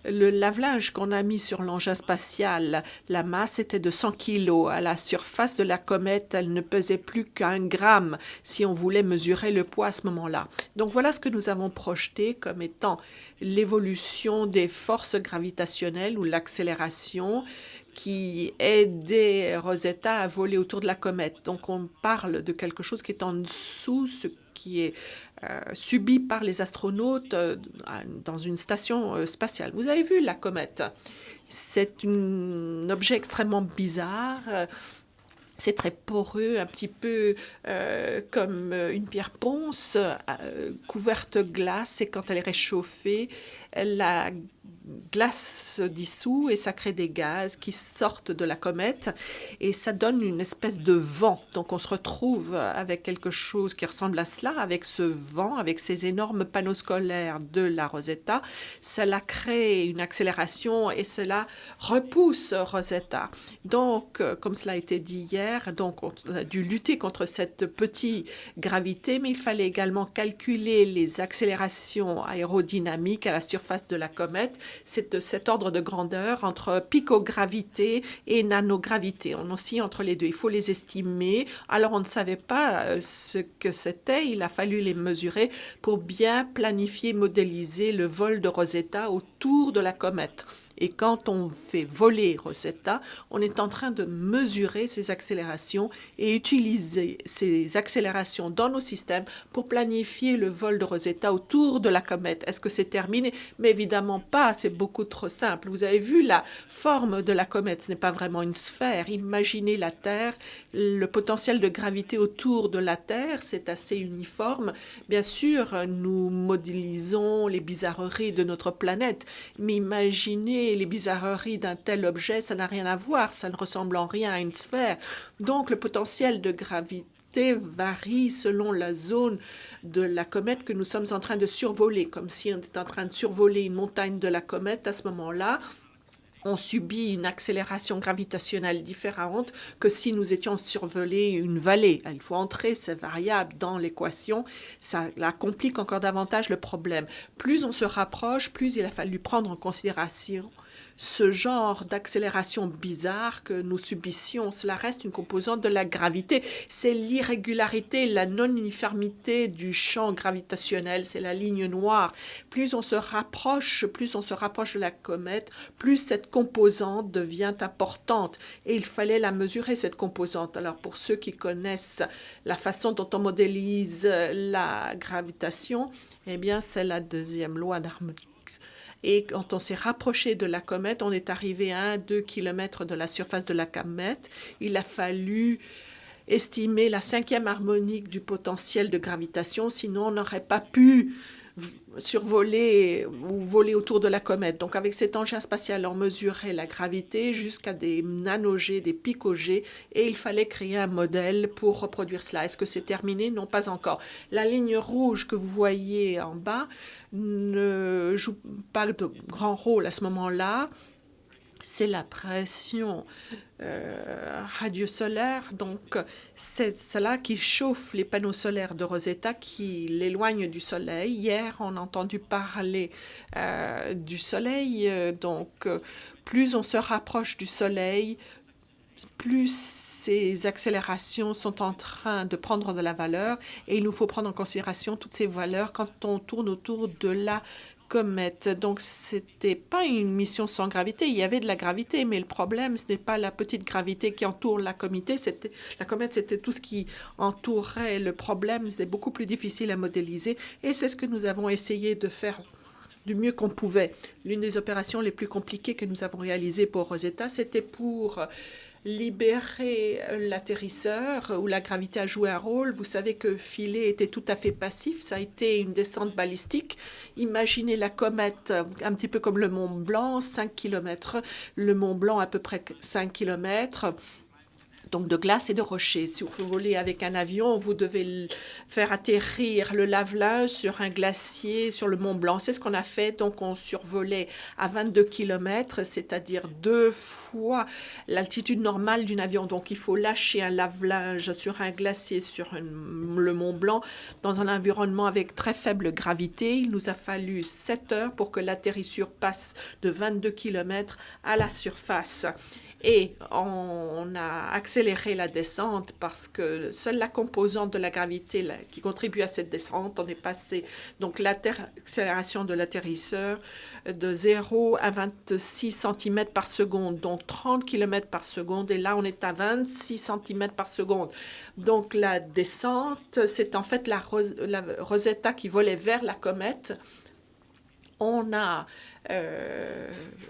le lave-linge qu'on a mis sur l'engin spatial, la masse était de 100 kg. À la surface de la comète, elle ne pesait plus qu'1 gramme si on voulait mesurer le poids à ce moment-là. Donc, voilà ce que nous avons projeté comme étant l'évolution des forces gravitationnelles ou l'accélération qui aidait Rosetta à voler autour de la comète. Donc, on parle de quelque chose qui est en dessous, ce qui est subi par les astronautes dans une station spatiale. Vous avez vu la comète. C'est un objet extrêmement bizarre. C'est très poreux, un petit peu comme une pierre ponce, couverte de glace. Et quand elle est réchauffée, la glace se dissout et ça crée des gaz qui sortent de la comète et ça donne une espèce de vent. Donc on se retrouve avec quelque chose qui ressemble à cela, avec ce vent, avec ces énormes panneaux scolaires de la Rosetta. Cela crée une accélération et cela repousse Rosetta. Donc, comme cela a été dit hier, donc on a dû lutter contre cette petite gravité, mais il fallait également calculer les accélérations aérodynamiques à la surface de la comète. C'est de cet ordre de grandeur entre picogravité et nanogravité. On oscille entre les deux. Il faut les estimer. Alors, on ne savait pas ce que c'était. Il a fallu les mesurer pour bien planifier, modéliser le vol de Rosetta autour de la comète. Et quand on fait voler Rosetta, on est en train de mesurer ces accélérations et utiliser ces accélérations dans nos systèmes pour planifier le vol de Rosetta autour de la comète. Est-ce que c'est terminé? Mais évidemment pas, c'est beaucoup trop simple. Vous avez vu la forme de la comète, ce n'est pas vraiment une sphère. Imaginez la Terre, le potentiel de gravité autour de la Terre, c'est assez uniforme. Bien sûr, nous modélisons les bizarreries de notre planète, mais imaginez les bizarreries d'un tel objet, ça n'a rien à voir, ça ne ressemble en rien à une sphère. Donc le potentiel de gravité varie selon la zone de la comète que nous sommes en train de survoler, comme si on était en train de survoler une montagne de la comète. À ce moment-là, on subit une accélération gravitationnelle différente que si nous étions survolés une vallée. Il faut entrer ces variables dans l'équation. Ça complique encore davantage le problème. Plus on se rapproche, plus il a fallu prendre en considération ce genre d'accélération bizarre que nous subissions. Cela reste une composante de la gravité. C'est l'irrégularité, la non-uniformité du champ gravitationnel. C'est la ligne noire. Plus on se rapproche de la comète, plus cette composante devient importante. Et il fallait la mesurer, cette composante. Alors, pour ceux qui connaissent la façon dont on modélise la gravitation, eh bien, c'est la deuxième loi d'harmonique. Et quand on s'est rapproché de la comète, on est arrivé à 1-2 km de la surface de la comète. Il a fallu estimer la 5e harmonique du potentiel de gravitation, sinon on n'aurait pas pu survoler ou voler autour de la comète. Donc avec cet engin spatial, on mesurait la gravité jusqu'à des nanogés, des picogés, et il fallait créer un modèle pour reproduire cela. Est-ce que c'est terminé? Non, pas encore. La ligne rouge que vous voyez en bas ne joue pas de grand rôle à ce moment-là. C'est la pression radiosolaire, donc c'est cela qui chauffe les panneaux solaires de Rosetta, qui l'éloigne du Soleil. Hier, on a entendu parler du Soleil, donc plus on se rapproche du Soleil, plus ces accélérations sont en train de prendre de la valeur, et il nous faut prendre en considération toutes ces valeurs quand on tourne autour de la comète. Donc, c'était pas une mission sans gravité. Il y avait de la gravité, mais le problème, ce n'est pas la petite gravité qui entoure la comète. C'était tout ce qui entourait le problème. C'était beaucoup plus difficile à modéliser, et c'est ce que nous avons essayé de faire du mieux qu'on pouvait. L'une des opérations les plus compliquées que nous avons réalisées pour Rosetta, c'était pour libérer l'atterrisseur où la gravité a joué un rôle. Vous savez que Philae était tout à fait passif. Ça a été une descente balistique. Imaginez la comète un petit peu comme le Mont Blanc, 5 km. Le Mont Blanc à peu près 5 km. Donc de glace et de rochers. Si vous volez avec un avion, vous devez faire atterrir le lave-linge sur un glacier sur le Mont Blanc. C'est ce qu'on a fait. Donc on survolait à 22 km, c'est-à-dire 2 fois l'altitude normale d'un avion. Donc il faut lâcher un lave-linge sur un glacier sur le Mont Blanc dans un environnement avec très faible gravité. Il nous a fallu 7 heures pour que l'atterrissure passe de 22 km à la surface. Et on a accéléré la descente parce que seule la composante de la gravité qui contribue à cette descente, on est passé, donc l'accélération de l'atterrisseur de 0 à 26 cm par seconde, donc 30 km par seconde, et là on est à 26 cm par seconde. Donc la descente, c'est en fait la Rosetta qui volait vers la comète. On a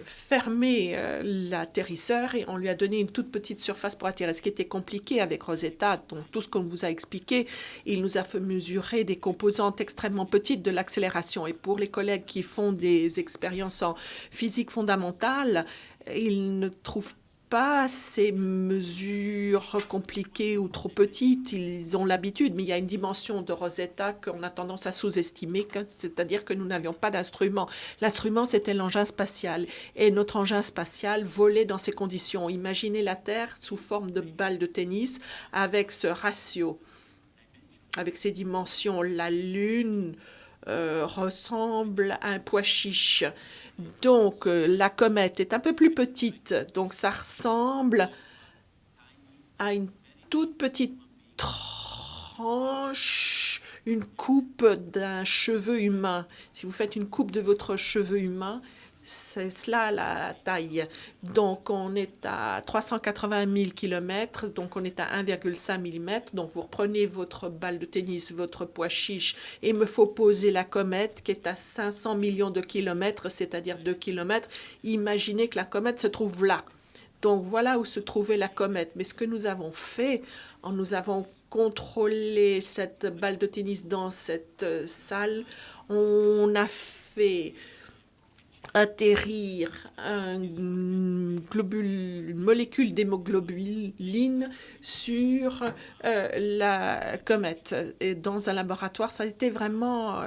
fermé l'atterrisseur et on lui a donné une toute petite surface pour atterrir. Ce qui était compliqué avec Rosetta, donc tout ce qu'on vous a expliqué, il nous a fait mesurer des composantes extrêmement petites de l'accélération. Et pour les collègues qui font des expériences en physique fondamentale, ils ne trouvent pas ces mesures compliquées ou trop petites, ils ont l'habitude, mais il y a une dimension de Rosetta qu'on a tendance à sous-estimer, c'est-à-dire que nous n'avions pas d'instrument. L'instrument, c'était l'engin spatial, et notre engin spatial volait dans ces conditions. Imaginez la Terre sous forme de balle de tennis, avec ce ratio, avec ces dimensions. La Lune ressemble à un pois chiche. Donc, la comète est un peu plus petite, donc ça ressemble à une toute petite tranche, une coupe d'un cheveu humain. Si vous faites une coupe de votre cheveu humain, c'est cela la taille. Donc, on est à 380 000 km, donc on est à 1,5 mm. Donc, vous reprenez votre balle de tennis, votre pois chiche, et il me faut poser la comète qui est à 500 millions de kilomètres, c'est-à-dire 2 km. Imaginez que la comète se trouve là. Donc, voilà où se trouvait la comète. Mais ce que nous avons fait, nous avons contrôlé cette balle de tennis dans cette salle. On a fait atterrir une molécule d'hémoglobine sur la comète. Et dans un laboratoire, ça a été vraiment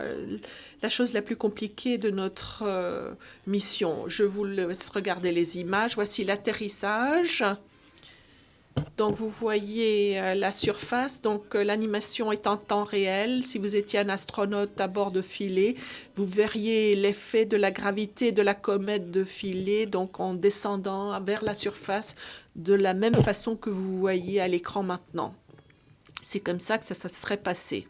la chose la plus compliquée de notre mission. Je vous laisse regarder les images. Voici l'atterrissage. Donc, vous voyez la surface. Donc, l'animation est en temps réel. Si vous étiez un astronaute à bord de Philae, vous verriez l'effet de la gravité de la comète de Philae, donc en descendant vers la surface de la même façon que vous voyez à l'écran maintenant. C'est comme ça que ça serait passé.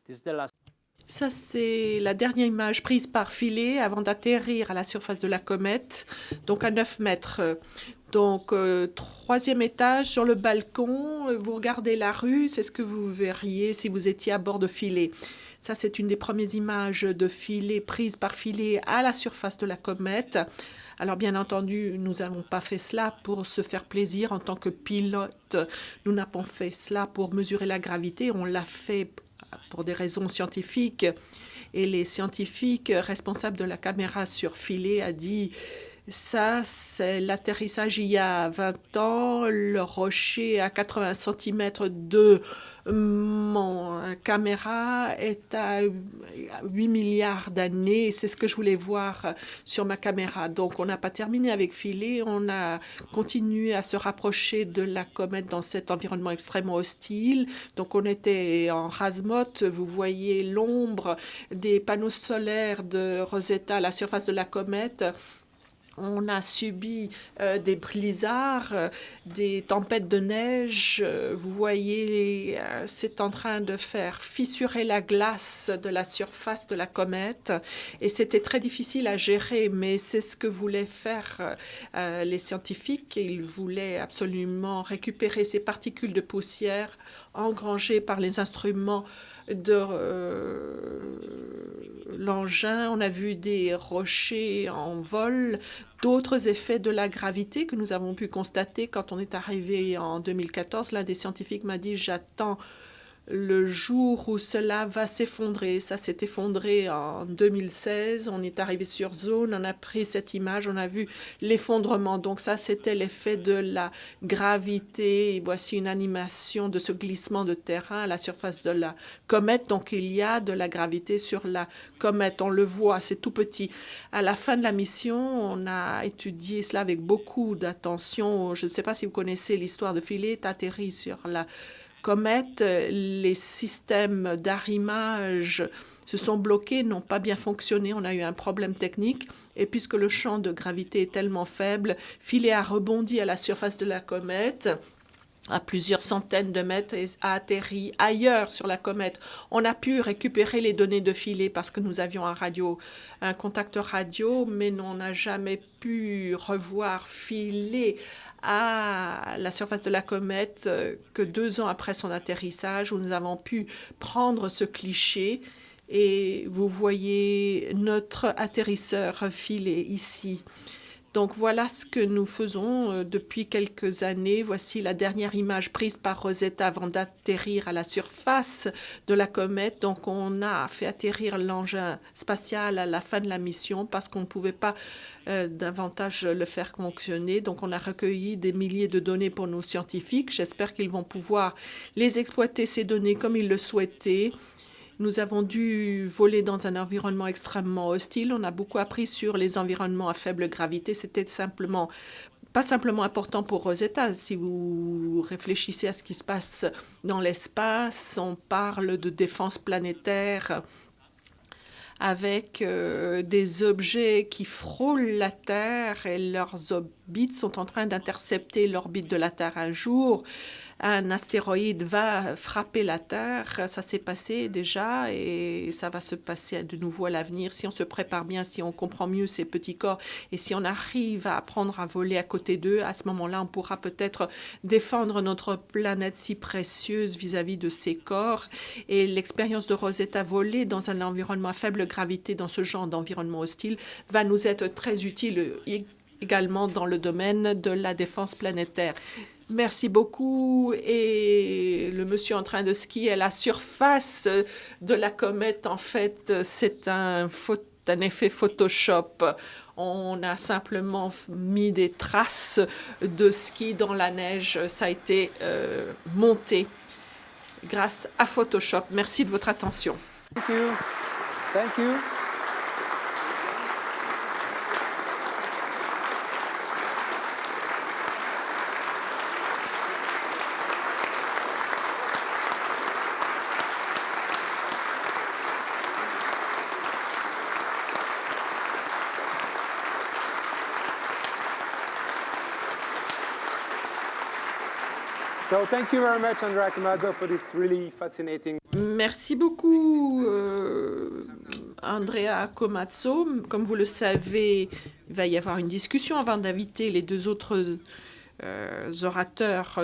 This is the last. Ça, c'est la dernière image prise par Philae avant d'atterrir à la surface de la comète, donc à 9 mètres. Donc, troisième étage, sur le balcon, vous regardez la rue, c'est ce que vous verriez si vous étiez à bord de Philae. Ça, c'est une des premières images de Philae prises par Philae à la surface de la comète. Alors, bien entendu, nous n'avons pas fait cela pour se faire plaisir en tant que pilote. Nous n'avons fait cela pour mesurer la gravité. On l'a fait pour des raisons scientifiques. Et les scientifiques responsables de la caméra sur Philae a dit « Ça, c'est l'atterrissage il y a 20 ans. Le rocher à 80 cm de mon caméra est à 8 milliards d'années. C'est ce que je voulais voir sur ma caméra. » Donc, on n'a pas terminé avec Philae. On a continué à se rapprocher de la comète dans cet environnement extrêmement hostile. Donc, on était en rase-motte. Vous voyez l'ombre des panneaux solaires de Rosetta à la surface de la comète. On a subi des blizzards, des tempêtes de neige. Vous voyez, c'est en train de faire fissurer la glace de la surface de la comète. Et c'était très difficile à gérer, mais c'est ce que voulaient faire les scientifiques. Ils voulaient absolument récupérer ces particules de poussière engrangées par les instruments de l'engin. On a vu des rochers en vol, d'autres effets de la gravité que nous avons pu constater quand on est arrivé en 2014. L'un des scientifiques m'a dit « J'attends le jour où cela va s'effondrer ». Ça s'est effondré en 2016. On est arrivé sur zone, on a pris cette image, on a vu l'effondrement. Donc ça, c'était l'effet de la gravité. Et voici une animation de ce glissement de terrain à la surface de la comète. Donc il y a de la gravité sur la comète. On le voit, c'est tout petit. À la fin de la mission, on a étudié cela avec beaucoup d'attention. Je ne sais pas si vous connaissez l'histoire de Philae, atterri sur la comète, les systèmes d'arrimage se sont bloqués, n'ont pas bien fonctionné. On a eu un problème technique. Et puisque le champ de gravité est tellement faible, Philae a rebondi à la surface de la comète à plusieurs centaines de mètres et a atterri ailleurs sur la comète. On a pu récupérer les données de Philae parce que nous avions un contacteur radio, mais on n'a jamais pu revoir Philae à la surface de la comète que 2 ans après son atterrissage, où nous avons pu prendre ce cliché. Et vous voyez notre atterrisseur Philae ici. Donc voilà ce que nous faisons depuis quelques années. Voici la dernière image prise par Rosetta avant d'atterrir à la surface de la comète. Donc on a fait atterrir l'engin spatial à la fin de la mission parce qu'on ne pouvait pas davantage le faire fonctionner. Donc on a recueilli des milliers de données pour nos scientifiques. J'espère qu'ils vont pouvoir les exploiter, ces données, comme ils le souhaitaient. Nous avons dû voler dans un environnement extrêmement hostile. On a beaucoup appris sur les environnements à faible gravité. C'était pas simplement important pour Rosetta. Si vous réfléchissez à ce qui se passe dans l'espace, on parle de défense planétaire avec des objets qui frôlent la Terre et leurs orbites sont en train d'intercepter l'orbite de la Terre un jour. Un astéroïde va frapper la Terre, ça s'est passé déjà et ça va se passer de nouveau à l'avenir. Si on se prépare bien, si on comprend mieux ces petits corps et si on arrive à apprendre à voler à côté d'eux, à ce moment-là, on pourra peut-être défendre notre planète si précieuse vis-à-vis de ces corps. Et l'expérience de Rosetta voler dans un environnement à faible gravité, dans ce genre d'environnement hostile, va nous être très utile également dans le domaine de la défense planétaire. Merci beaucoup. Et le monsieur en train de skier à la surface de la comète, en fait, c'est un effet Photoshop. On a simplement mis des traces de ski dans la neige. Ça a été monté grâce à Photoshop. Merci de votre attention. Thank you. Thank you. So thank you very much, Andrea Camazzo, for this really fascinating. Merci beaucoup, Andrea Comazzo. Comme vous le savez, il va y avoir une discussion avant d'inviter les 2 autres orateurs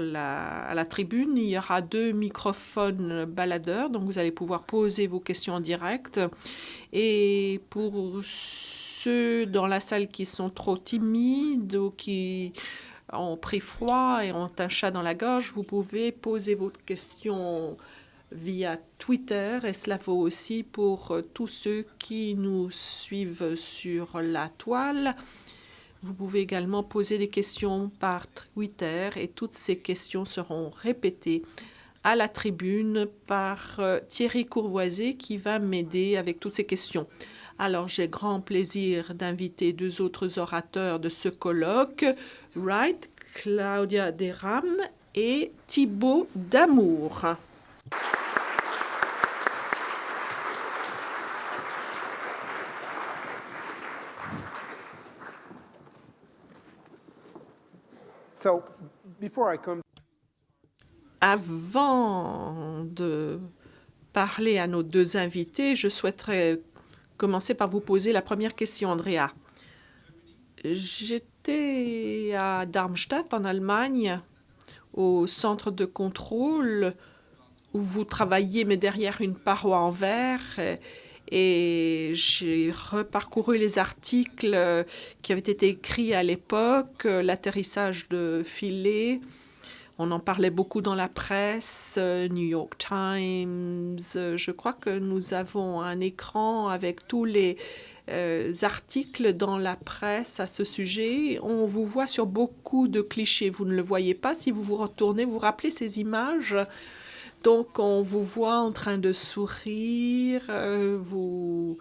à la tribune. Il y aura 2 microphones baladeurs, donc vous allez pouvoir poser vos questions en direct. Et pour ceux dans la salle qui sont trop timides ou qui ont pris froid et ont un chat dans la gorge, vous pouvez poser vos questions via Twitter, et cela vaut aussi pour tous ceux qui nous suivent sur la toile. Vous pouvez également poser des questions par Twitter et toutes ces questions seront répétées à la tribune par Thierry Courvoisier qui va m'aider avec toutes ces questions. Alors, j'ai grand plaisir d'inviter 2 autres orateurs de ce colloque, Wright, Claudia Deram et Thibaut Damour. So, before I come. Avant de parler à nos 2 invités, je souhaiterais commencer par vous poser la première question, Andrea. J'étais à Darmstadt, en Allemagne, au centre de contrôle où vous travailliez, mais derrière une paroi en verre. Et j'ai reparcouru les articles qui avaient été écrits à l'époque, l'atterrissage de Philae. On en parlait beaucoup dans la presse, New York Times. Je crois que nous avons un écran avec tous les articles dans la presse à ce sujet. On vous voit sur beaucoup de clichés. Vous ne le voyez pas. Si vous vous retournez, vous rappelez ces images. Donc, on vous voit en train de sourire, vous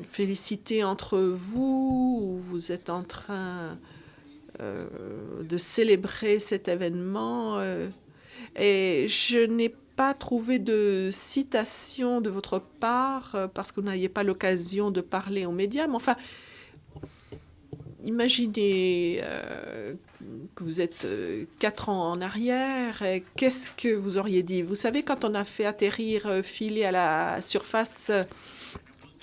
félicitez entre vous, vous êtes en train de célébrer cet événement. Et je n'ai pas trouvé de citation de votre part parce que vous n'aviez pas l'occasion de parler aux médias. Mais enfin, imaginez que vous êtes 4 ans en arrière. Qu'est-ce que vous auriez dit? Vous savez, quand on a fait atterrir Philae à la surface,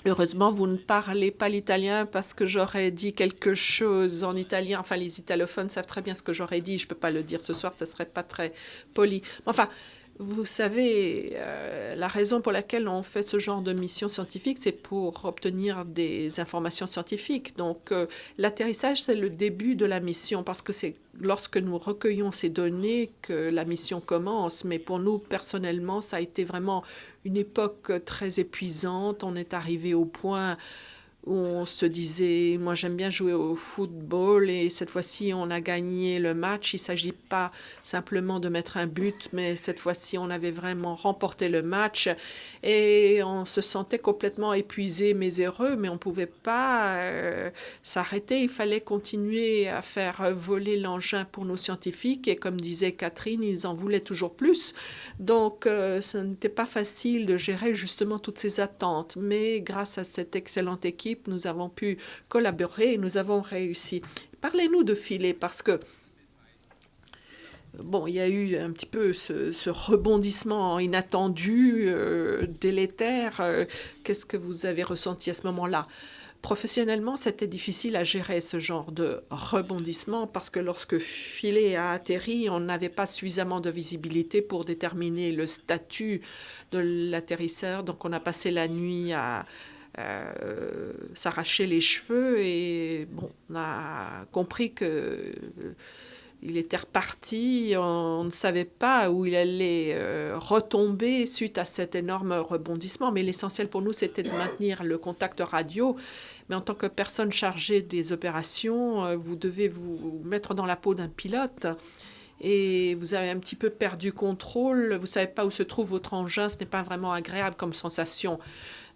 heureusement, vous ne parlez pas l'italien parce que j'aurais dit quelque chose en italien. Enfin, les italophones savent très bien ce que j'aurais dit. Je ne peux pas le dire ce soir, ce ne serait pas très poli. Enfin, vous savez, la raison pour laquelle on fait ce genre de mission scientifique, c'est pour obtenir des informations scientifiques. Donc, l'atterrissage, c'est le début de la mission parce que c'est lorsque nous recueillons ces données que la mission commence. Mais pour nous, personnellement, ça a été vraiment une époque très épuisante. On est arrivé au point où on se disait, moi j'aime bien jouer au football et cette fois-ci on a gagné le match. Il ne s'agit pas simplement de mettre un but, mais cette fois-ci on avait vraiment remporté le match et on se sentait complètement épuisé, mais heureux, mais on ne pouvait pas s'arrêter. Il fallait continuer à faire voler l'engin pour nos scientifiques et comme disait Catherine, ils en voulaient toujours plus. Donc ce n'était pas facile de gérer justement toutes ces attentes, mais grâce à cette excellente équipe, nous avons pu collaborer et nous avons réussi. Parlez-nous de Philae parce que, bon, il y a eu un petit peu ce rebondissement inattendu, délétère. Qu'est-ce que vous avez ressenti à ce moment-là? Professionnellement, c'était difficile à gérer ce genre de rebondissement parce que lorsque Philae a atterri, on n'avait pas suffisamment de visibilité pour déterminer le statut de l'atterrisseur. Donc, on a passé la nuit à s'arracher les cheveux et bon, on a compris que il était reparti, on ne savait pas où il allait retomber suite à cet énorme rebondissement, mais l'essentiel pour nous, c'était de maintenir le contact radio. Mais en tant que personne chargée des opérations, vous devez vous mettre dans la peau d'un pilote et vous avez un petit peu perdu contrôle, vous ne savez pas où se trouve votre engin, ce n'est pas vraiment agréable comme sensation.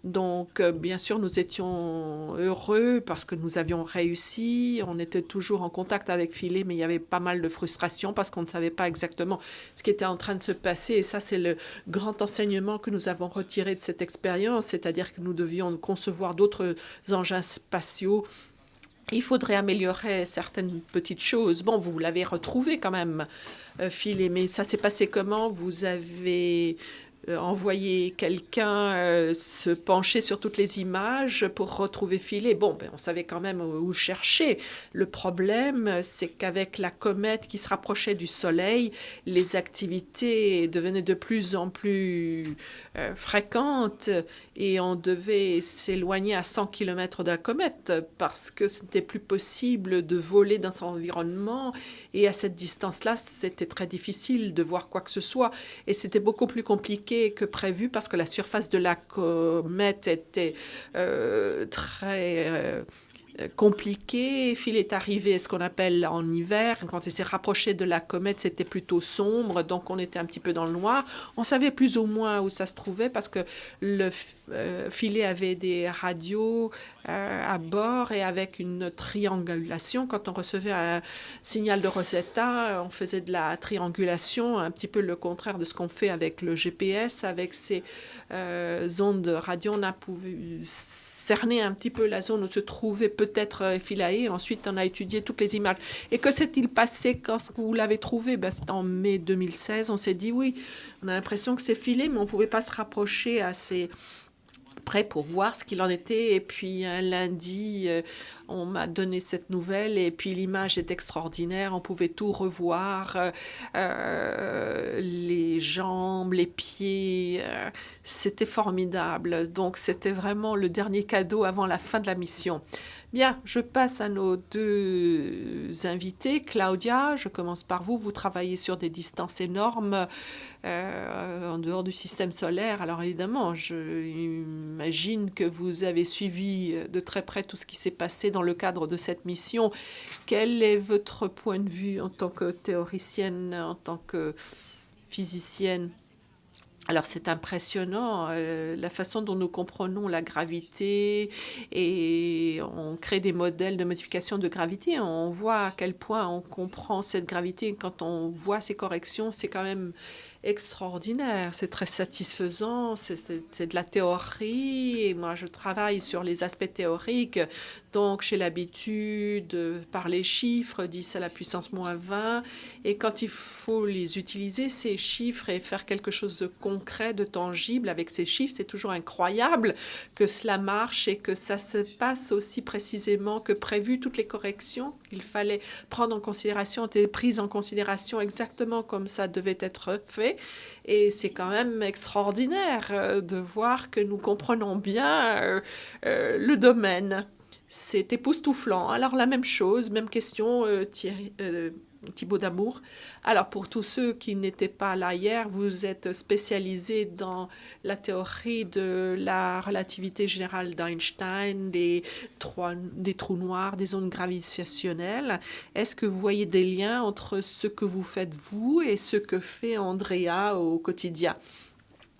Donc, bien sûr, nous étions heureux parce que nous avions réussi. On était toujours en contact avec Philae, mais il y avait pas mal de frustration parce qu'on ne savait pas exactement ce qui était en train de se passer. Et ça, c'est le grand enseignement que nous avons retiré de cette expérience, c'est-à-dire que nous devions concevoir d'autres engins spatiaux. Il faudrait améliorer certaines petites choses. Bon, vous l'avez retrouvé quand même, Philae, mais ça s'est passé comment? Vous avez envoyer quelqu'un se pencher sur toutes les images pour retrouver Philae. Bon, ben, on savait quand même où chercher. Le problème, c'est qu'avec la comète qui se rapprochait du Soleil, les activités devenaient de plus en plus fréquentes et on devait s'éloigner à 100 km de la comète parce que ce n'était plus possible de voler dans son environnement et à cette distance-là, c'était très difficile de voir quoi que ce soit et c'était beaucoup plus compliqué que prévu parce que la surface de la comète était très compliquée. Philae est arrivé ce qu'on appelle en hiver. Quand il s'est rapproché de la comète, c'était plutôt sombre, donc on était un petit peu dans le noir. On savait plus ou moins où ça se trouvait parce que le Philae avait des radios à bord et avec une triangulation. Quand on recevait un signal de Rosetta, on faisait de la triangulation, un petit peu le contraire de ce qu'on fait avec le GPS. Avec ces ondes radio, on a pu cerner un petit peu la zone où se trouvait peut-être Philae. Ensuite, on a étudié toutes les images. Et que s'est-il passé quand vous l'avez trouvé? Ben, c'était en mai 2016. On s'est dit, oui, on a l'impression que c'est Philae, mais on ne pouvait pas se rapprocher assez près pour voir ce qu'il en était. Et puis, un lundi, on m'a donné cette nouvelle. Et puis, l'image est extraordinaire. On pouvait tout revoir. Les jambes, les pieds. C'était formidable. Donc, c'était vraiment le dernier cadeau avant la fin de la mission. Bien, je passe à nos deux invités. Claudia, je commence par vous. Vous travaillez sur des distances énormes en dehors du système solaire. Alors évidemment, j'imagine que vous avez suivi de très près tout ce qui s'est passé dans le cadre de cette mission. Quel est votre point de vue en tant que théoricienne, en tant que physicienne? Alors c'est impressionnant la façon dont nous comprenons la gravité et on crée des modèles de modification de gravité. On voit à quel point on comprend cette gravité. Quand on voit ces corrections, c'est quand même extraordinaire, c'est très satisfaisant, c'est de la théorie, et moi je travaille sur les aspects théoriques, donc j'ai l'habitude de parler chiffres, 10 à la puissance moins 20, et quand il faut les utiliser, ces chiffres, et faire quelque chose de concret, de tangible avec ces chiffres, c'est toujours incroyable que cela marche et que ça se passe aussi précisément que prévu. Toutes les corrections qu'il fallait prendre en considération étaient prises en considération exactement comme ça devait être fait. Et c'est quand même extraordinaire de voir que nous comprenons bien le domaine. C'est époustouflant. Alors la même chose, même question, Thibaut Damour. Alors pour tous ceux qui n'étaient pas là hier, vous êtes spécialisé dans la théorie de la relativité générale d'Einstein, des trous noirs, des ondes gravitationnelles. Est-ce que vous voyez des liens entre ce que vous faites vous et ce que fait Andrea au quotidien?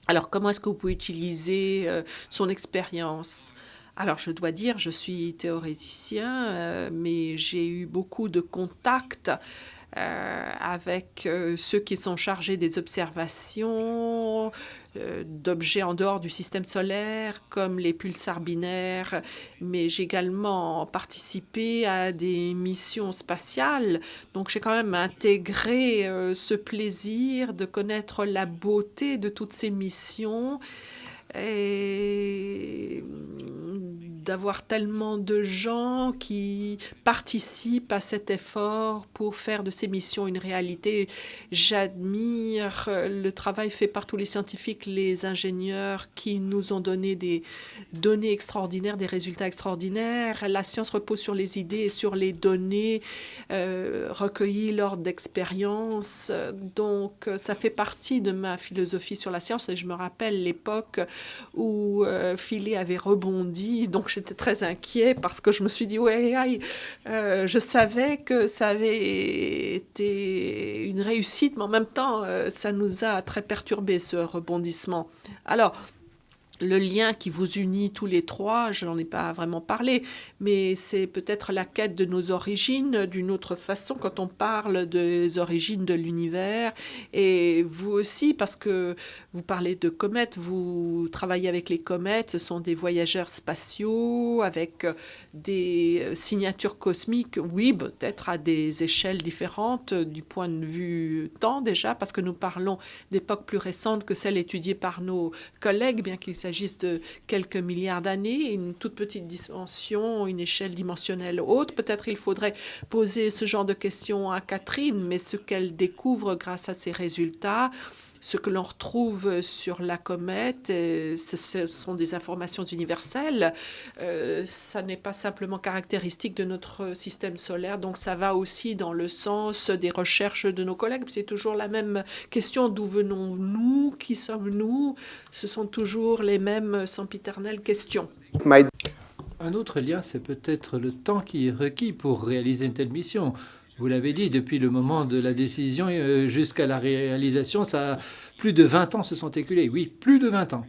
Alors comment est-ce que vous pouvez utiliser son expérience? Alors, je dois dire, je suis théoricien, mais j'ai eu beaucoup de contacts avec ceux qui sont chargés des observations d'objets en dehors du système solaire, comme les pulsars binaires, mais j'ai également participé à des missions spatiales. Donc, j'ai quand même intégré ce plaisir de connaître la beauté de toutes ces missions et d'avoir tellement de gens qui participent à cet effort pour faire de ces missions une réalité. J'admire le travail fait par tous les scientifiques, les ingénieurs qui nous ont donné des données extraordinaires, des résultats extraordinaires. La science repose sur les idées et sur les données recueillies lors d'expériences. Donc, ça fait partie de ma philosophie sur la science et je me rappelle l'époque où Philly avait rebondi. Donc, j'étais très inquiet parce que je me suis dit, ouais, je savais que ça avait été une réussite, mais en même temps, ça nous a très perturbé ce rebondissement. Alors, le lien qui vous unit tous les trois, je n'en ai pas vraiment parlé, mais c'est peut-être la quête de nos origines d'une autre façon quand on parle des origines de l'univers. Et vous aussi, parce que vous parlez de comètes, vous travaillez avec les comètes, ce sont des voyageurs spatiaux avec des signatures cosmiques, oui, peut-être à des échelles différentes du point de vue temps déjà, parce que nous parlons d'époques plus récentes que celles étudiées par nos collègues, bien qu'il s'agisse de quelques milliards d'années, une toute petite dimension, une échelle dimensionnelle haute. Peut-être il faudrait poser ce genre de questions à Catherine, mais ce qu'elle découvre grâce à ses résultats, ce que l'on retrouve sur la comète, ce sont des informations universelles. Ça n'est pas simplement caractéristique de notre système solaire, donc ça va aussi dans le sens des recherches de nos collègues. C'est toujours la même question, d'où venons-nous, qui sommes-nous? Ce sont toujours les mêmes sempiternelles questions. Un autre lien, c'est peut-être le temps qui est requis pour réaliser une telle mission. Vous l'avez dit, depuis le moment de la décision jusqu'à la réalisation, plus de 20 ans se sont écoulés. Oui, plus de 20 ans.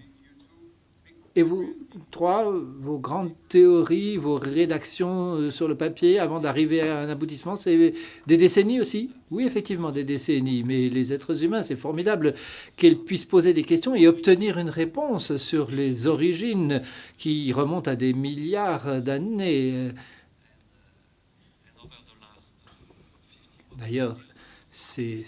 Et vous trois, vos grandes théories, vos rédactions sur le papier avant d'arriver à un aboutissement, c'est des décennies aussi? Oui, effectivement, des décennies. Mais les êtres humains, c'est formidable qu'ils puissent poser des questions et obtenir une réponse sur les origines qui remontent à des milliards d'années. D'ailleurs, ces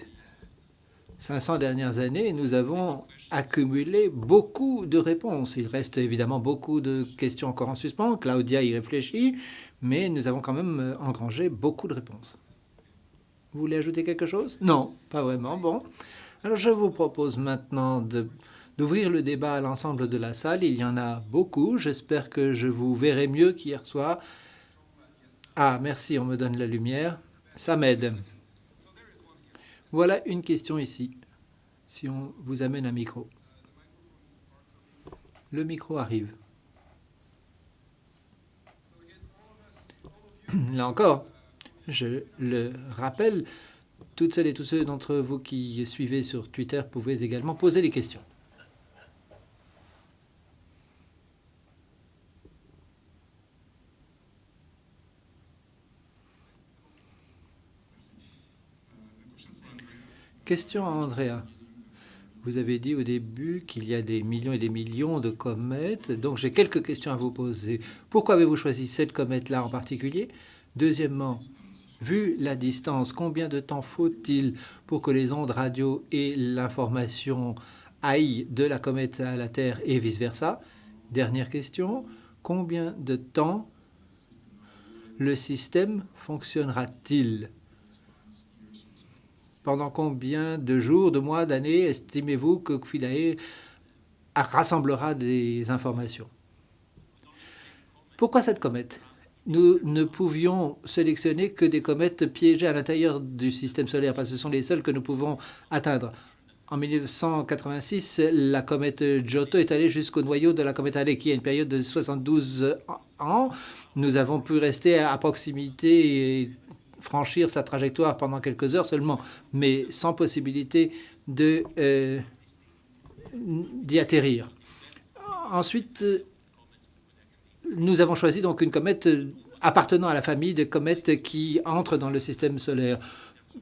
500 dernières années, nous avons accumulé beaucoup de réponses. Il reste évidemment beaucoup de questions encore en suspens. Claudia y réfléchit, mais nous avons quand même engrangé beaucoup de réponses. Vous voulez ajouter quelque chose? Non, pas vraiment. Bon. Alors je vous propose maintenant d'ouvrir le débat à l'ensemble de la salle. Il y en a beaucoup. J'espère que je vous verrai mieux qu'hier soir. Ah, merci, on me donne la lumière. Ça m'aide. Voilà une question ici, si on vous amène un micro. Le micro arrive. Là encore, je le rappelle, toutes celles et tous ceux d'entre vous qui suivez sur Twitter pouvez également poser des questions. Question à Andrea. Vous avez dit au début qu'il y a des millions et des millions de comètes. Donc j'ai quelques questions à vous poser. Pourquoi avez-vous choisi cette comète-là en particulier? Deuxièmement, vu la distance, combien de temps faut-il pour que les ondes radio et l'information aillent de la comète à la Terre et vice-versa? Dernière question, combien de temps le système fonctionnera-t-il? Pendant combien de jours, de mois, d'années estimez-vous que Philae rassemblera des informations? Pourquoi cette comète? Nous ne pouvions sélectionner que des comètes piégées à l'intérieur du système solaire, parce que ce sont les seules que nous pouvons atteindre. En 1986, la comète Giotto est allée jusqu'au noyau de la comète Halley, qui a une période de 72 ans. Nous avons pu rester à proximité et franchir sa trajectoire pendant quelques heures seulement, mais sans possibilité d'y atterrir. Ensuite, nous avons choisi donc une comète appartenant à la famille de comètes qui entrent dans le système solaire,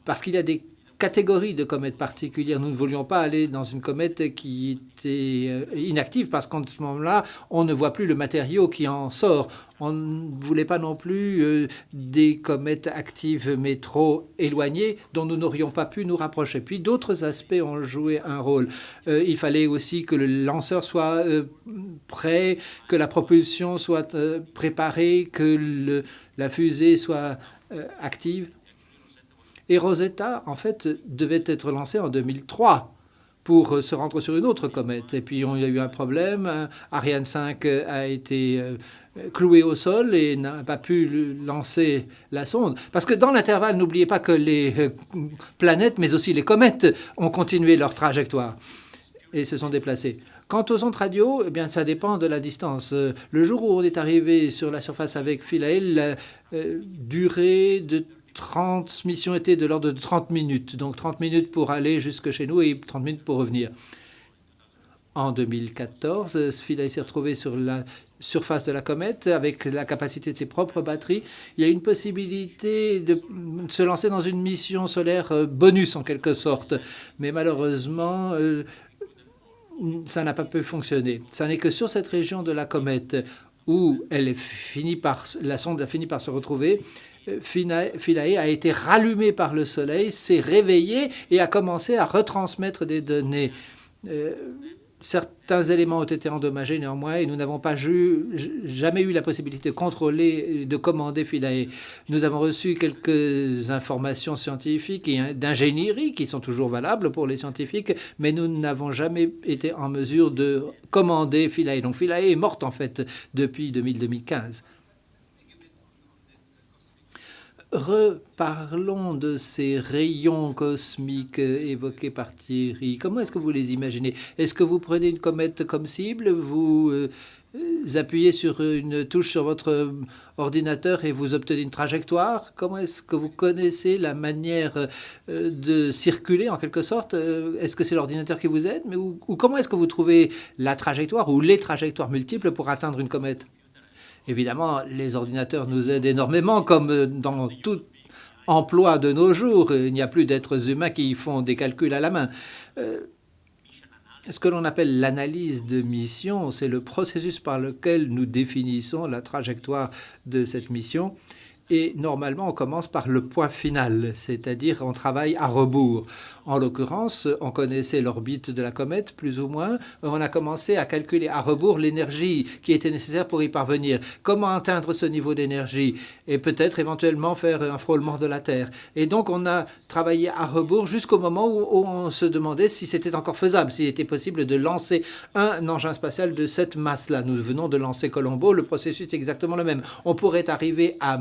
parce qu'il y a des catégories de comètes particulières. Nous ne voulions pas aller dans une comète qui était inactive, parce qu'en ce moment-là, on ne voit plus le matériau qui en sort. On ne voulait pas non plus des comètes actives mais trop éloignées dont nous n'aurions pas pu nous rapprocher. Puis d'autres aspects ont joué un rôle. Il fallait aussi que le lanceur soit prêt, que la propulsion soit préparée, que la fusée soit active. Et Rosetta, en fait, devait être lancé en 2003 pour se rendre sur une autre comète. Et puis, il y a eu un problème. Ariane 5 a été cloué au sol et n'a pas pu lancer la sonde. Parce que dans l'intervalle, n'oubliez pas que les planètes, mais aussi les comètes, ont continué leur trajectoire et se sont déplacées. Quant aux ondes radio, eh bien, ça dépend de la distance. Le jour où on est arrivé sur la surface avec Philae, la durée de transmission était de l'ordre de 30 minutes. Donc 30 minutes pour aller jusque chez nous et 30 minutes pour revenir. En 2014, Philae s'est retrouvé sur la surface de la comète avec la capacité de ses propres batteries. Il y a une possibilité de se lancer dans une mission solaire bonus en quelque sorte. Mais malheureusement, ça n'a pas pu fonctionner. Ça n'est que sur cette région de la comète où la sonde a fini par se retrouver. Philae a été rallumée par le Soleil, s'est réveillée et a commencé à retransmettre des données. Certains éléments ont été endommagés néanmoins et nous n'avons pas jamais eu la possibilité de contrôler et de commander Philae. Nous avons reçu quelques informations scientifiques et d'ingénierie qui sont toujours valables pour les scientifiques, mais nous n'avons jamais été en mesure de commander Philae. Donc Philae est morte en fait depuis 2015. Reparlons de ces rayons cosmiques évoqués par Thierry. Comment est-ce que vous les imaginez? Est-ce que vous prenez une comète comme cible, vous appuyez sur une touche sur votre ordinateur et vous obtenez une trajectoire? Comment est-ce que vous connaissez la manière de circuler en quelque sorte? Est-ce que c'est l'ordinateur qui vous aide? Ou comment est-ce que vous trouvez la trajectoire ou les trajectoires multiples pour atteindre une comète? Évidemment, les ordinateurs nous aident énormément, comme dans tout emploi de nos jours. Il n'y a plus d'êtres humains qui font des calculs à la main. Ce que l'on appelle l'analyse de mission, c'est le processus par lequel nous définissons la trajectoire de cette mission. Et normalement, on commence par le point final, c'est-à-dire on travaille à rebours. En l'occurrence, on connaissait l'orbite de la comète, plus ou moins. On a commencé à calculer à rebours l'énergie qui était nécessaire pour y parvenir. Comment atteindre ce niveau d'énergie? Et peut-être éventuellement faire un frôlement de la Terre. Et donc, on a travaillé à rebours jusqu'au moment où on se demandait si c'était encore faisable, s'il était possible de lancer un engin spatial de cette masse-là. Nous venons de lancer Colombo, le processus est exactement le même. On pourrait arriver à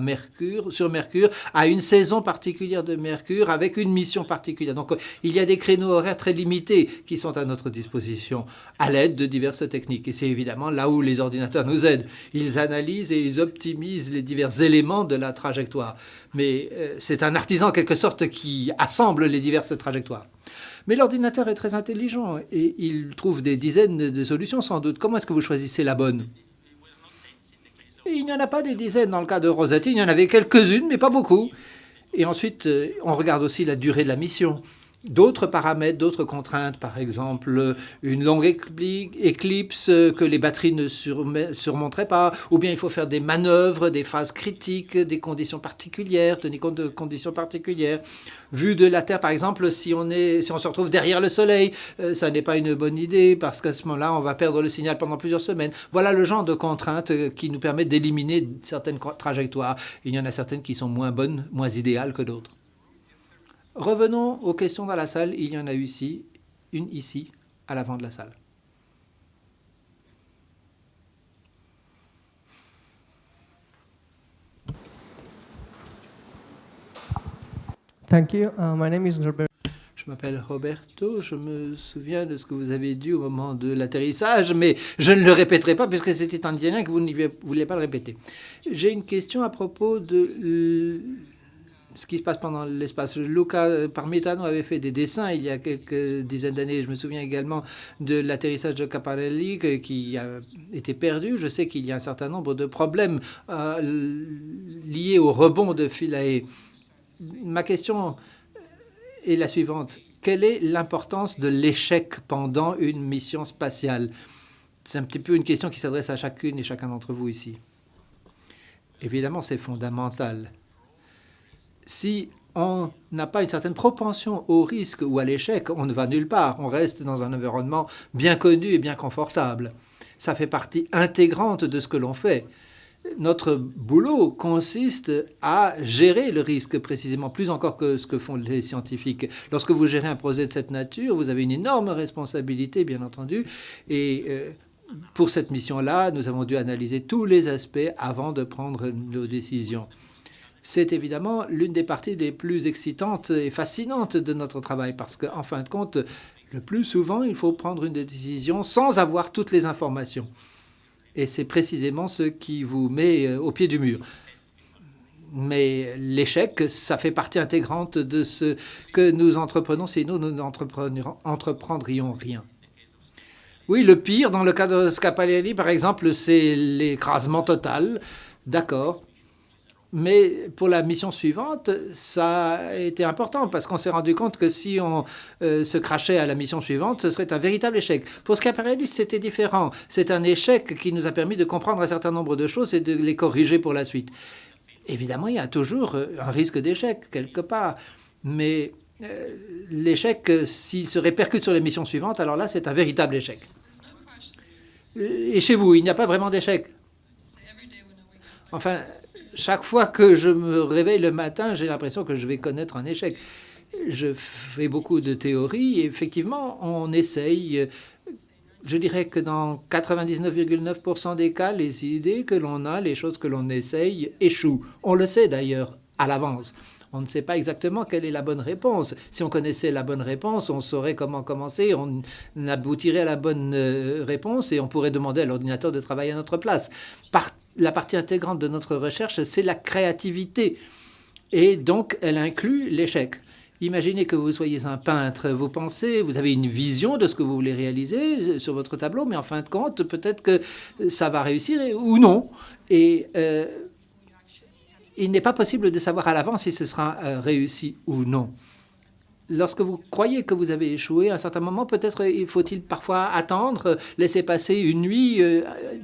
sur Mercure, à une saison particulière de Mercure, avec une mission particulière. Donc, il y a des créneaux horaires très limités qui sont à notre disposition, à l'aide de diverses techniques. Et c'est évidemment là où les ordinateurs nous aident. Ils analysent et ils optimisent les divers éléments de la trajectoire. Mais c'est un artisan, en quelque sorte, qui assemble les diverses trajectoires. Mais l'ordinateur est très intelligent et il trouve des dizaines de solutions, sans doute. Comment est-ce que vous choisissez la bonne? Et il n'y en a pas des dizaines dans le cas de Rosetta, il y en avait quelques-unes, mais pas beaucoup. Et ensuite, on regarde aussi la durée de la mission. d'autres paramètres, d'autres contraintes, par exemple une longue éclipse que les batteries ne surmonteraient pas, ou bien il faut faire des manœuvres, des phases critiques, des conditions particulières, tenir compte de conditions particulières. Vue de la Terre, par exemple, si on se retrouve derrière le Soleil, ça n'est pas une bonne idée parce qu'à ce moment-là, on va perdre le signal pendant plusieurs semaines. Voilà le genre de contraintes qui nous permettent d'éliminer certaines trajectoires. Il y en a certaines qui sont moins bonnes, moins idéales que d'autres. Revenons aux questions dans la salle. Il y en a ici, une ici, à l'avant de la salle. Thank you. My name is Robert. Je m'appelle Roberto. Je me souviens de ce que vous avez dit au moment de l'atterrissage, mais je ne le répéterai pas puisque c'était en italien que vous ne vouliez pas le répéter. J'ai une question à propos de ce qui se passe pendant l'espace. Luca Parmitano avait fait des dessins il y a quelques dizaines d'années. Je me souviens également de l'atterrissage de Caparelli qui a été perdu. Je sais qu'il y a un certain nombre de problèmes liés au rebond de Philae. Ma question est la suivante. Quelle est l'importance de l'échec pendant une mission spatiale? C'est un petit peu une question qui s'adresse à chacune et chacun d'entre vous ici. Évidemment, c'est fondamental. Si on n'a pas une certaine propension au risque ou à l'échec, on ne va nulle part. On reste dans un environnement bien connu et bien confortable. Ça fait partie intégrante de ce que l'on fait. Notre boulot consiste à gérer le risque, précisément, plus encore que ce que font les scientifiques. Lorsque vous gérez un projet de cette nature, vous avez une énorme responsabilité, bien entendu, et pour cette mission-là, nous avons dû analyser tous les aspects avant de prendre nos décisions. C'est évidemment l'une des parties les plus excitantes et fascinantes de notre travail, parce qu'en fin de compte, le plus souvent, il faut prendre une décision sans avoir toutes les informations. Et c'est précisément ce qui vous met au pied du mur. Mais l'échec, ça fait partie intégrante de ce que nous entreprenons, sinon nous n'entreprendrions rien. Oui, le pire, dans le cas de Schiaparelli, par exemple, c'est l'écrasement total. D'accord. Mais pour la mission suivante, ça a été important parce qu'on s'est rendu compte que si on se crachait à la mission suivante, ce serait un véritable échec. Pour Schiaparelli, c'était différent. C'est un échec qui nous a permis de comprendre un certain nombre de choses et de les corriger pour la suite. Évidemment, il y a toujours un risque d'échec quelque part, mais l'échec, s'il se répercute sur les missions suivantes, alors là, c'est un véritable échec. Et chez vous, il n'y a pas vraiment d'échec? Enfin, chaque fois que je me réveille le matin, j'ai l'impression que je vais connaître un échec. Je fais beaucoup de théories et effectivement, on essaye. Je dirais que dans 99,9% des cas, les idées que l'on a, les choses que l'on essaye, échouent. On le sait d'ailleurs à l'avance. On ne sait pas exactement quelle est la bonne réponse. Si on connaissait la bonne réponse, on saurait comment commencer, on aboutirait à la bonne réponse et on pourrait demander à l'ordinateur de travailler à notre place. La partie intégrante de notre recherche, c'est la créativité. Et donc, elle inclut l'échec. Imaginez que vous soyez un peintre, vous pensez, vous avez une vision de ce que vous voulez réaliser sur votre tableau, mais en fin de compte, peut-être que ça va réussir ou non. Et il n'est pas possible de savoir à l'avance si ce sera réussi ou non. Lorsque vous croyez que vous avez échoué, à un certain moment, peut-être faut-il parfois attendre, laisser passer une nuit,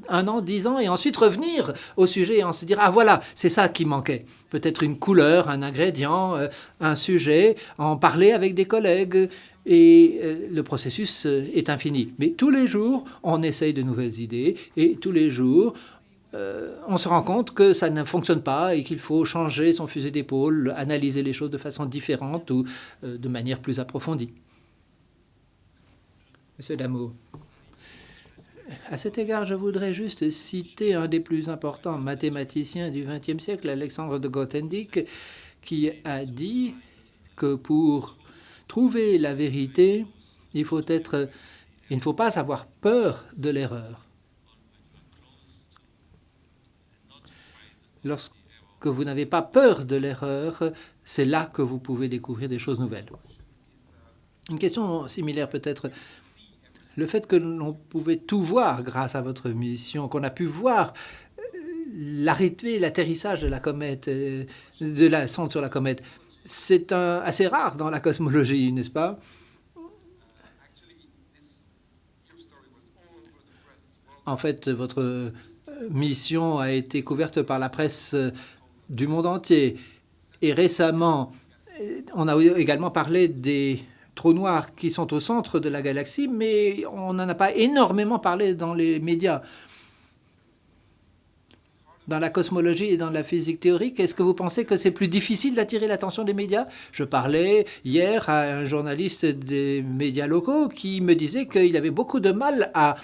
1 an, 10 ans, et ensuite revenir au sujet et se dire « Ah voilà, c'est ça qui manquait ». Peut-être une couleur, un ingrédient, un sujet, en parler avec des collègues, et le processus est infini. Mais tous les jours, on essaye de nouvelles idées, et tous les jours, on se rend compte que ça ne fonctionne pas et qu'il faut changer son fusil d'épaule, analyser les choses de façon différente ou de manière plus approfondie. Monsieur Damour. À cet égard, je voudrais juste citer un des plus importants mathématiciens du XXe siècle, Alexandre de Grothendieck, qui a dit que pour trouver la vérité, il ne faut pas avoir peur de l'erreur. Lorsque vous n'avez pas peur de l'erreur, c'est là que vous pouvez découvrir des choses nouvelles. Une question similaire peut-être. Le fait que l'on pouvait tout voir grâce à votre mission, qu'on a pu voir l'arrivée, l'atterrissage de la comète, de la sonde sur la comète, C'est assez rare dans la cosmologie, n'est-ce pas? En fait, votre mission a été couverte par la presse du monde entier. Et récemment, on a également parlé des trous noirs qui sont au centre de la galaxie, mais on n'en a pas énormément parlé dans les médias. Dans la cosmologie et dans la physique théorique, est-ce que vous pensez que c'est plus difficile d'attirer l'attention des médias? Je parlais hier à un journaliste des médias locaux qui me disait qu'il avait beaucoup de mal à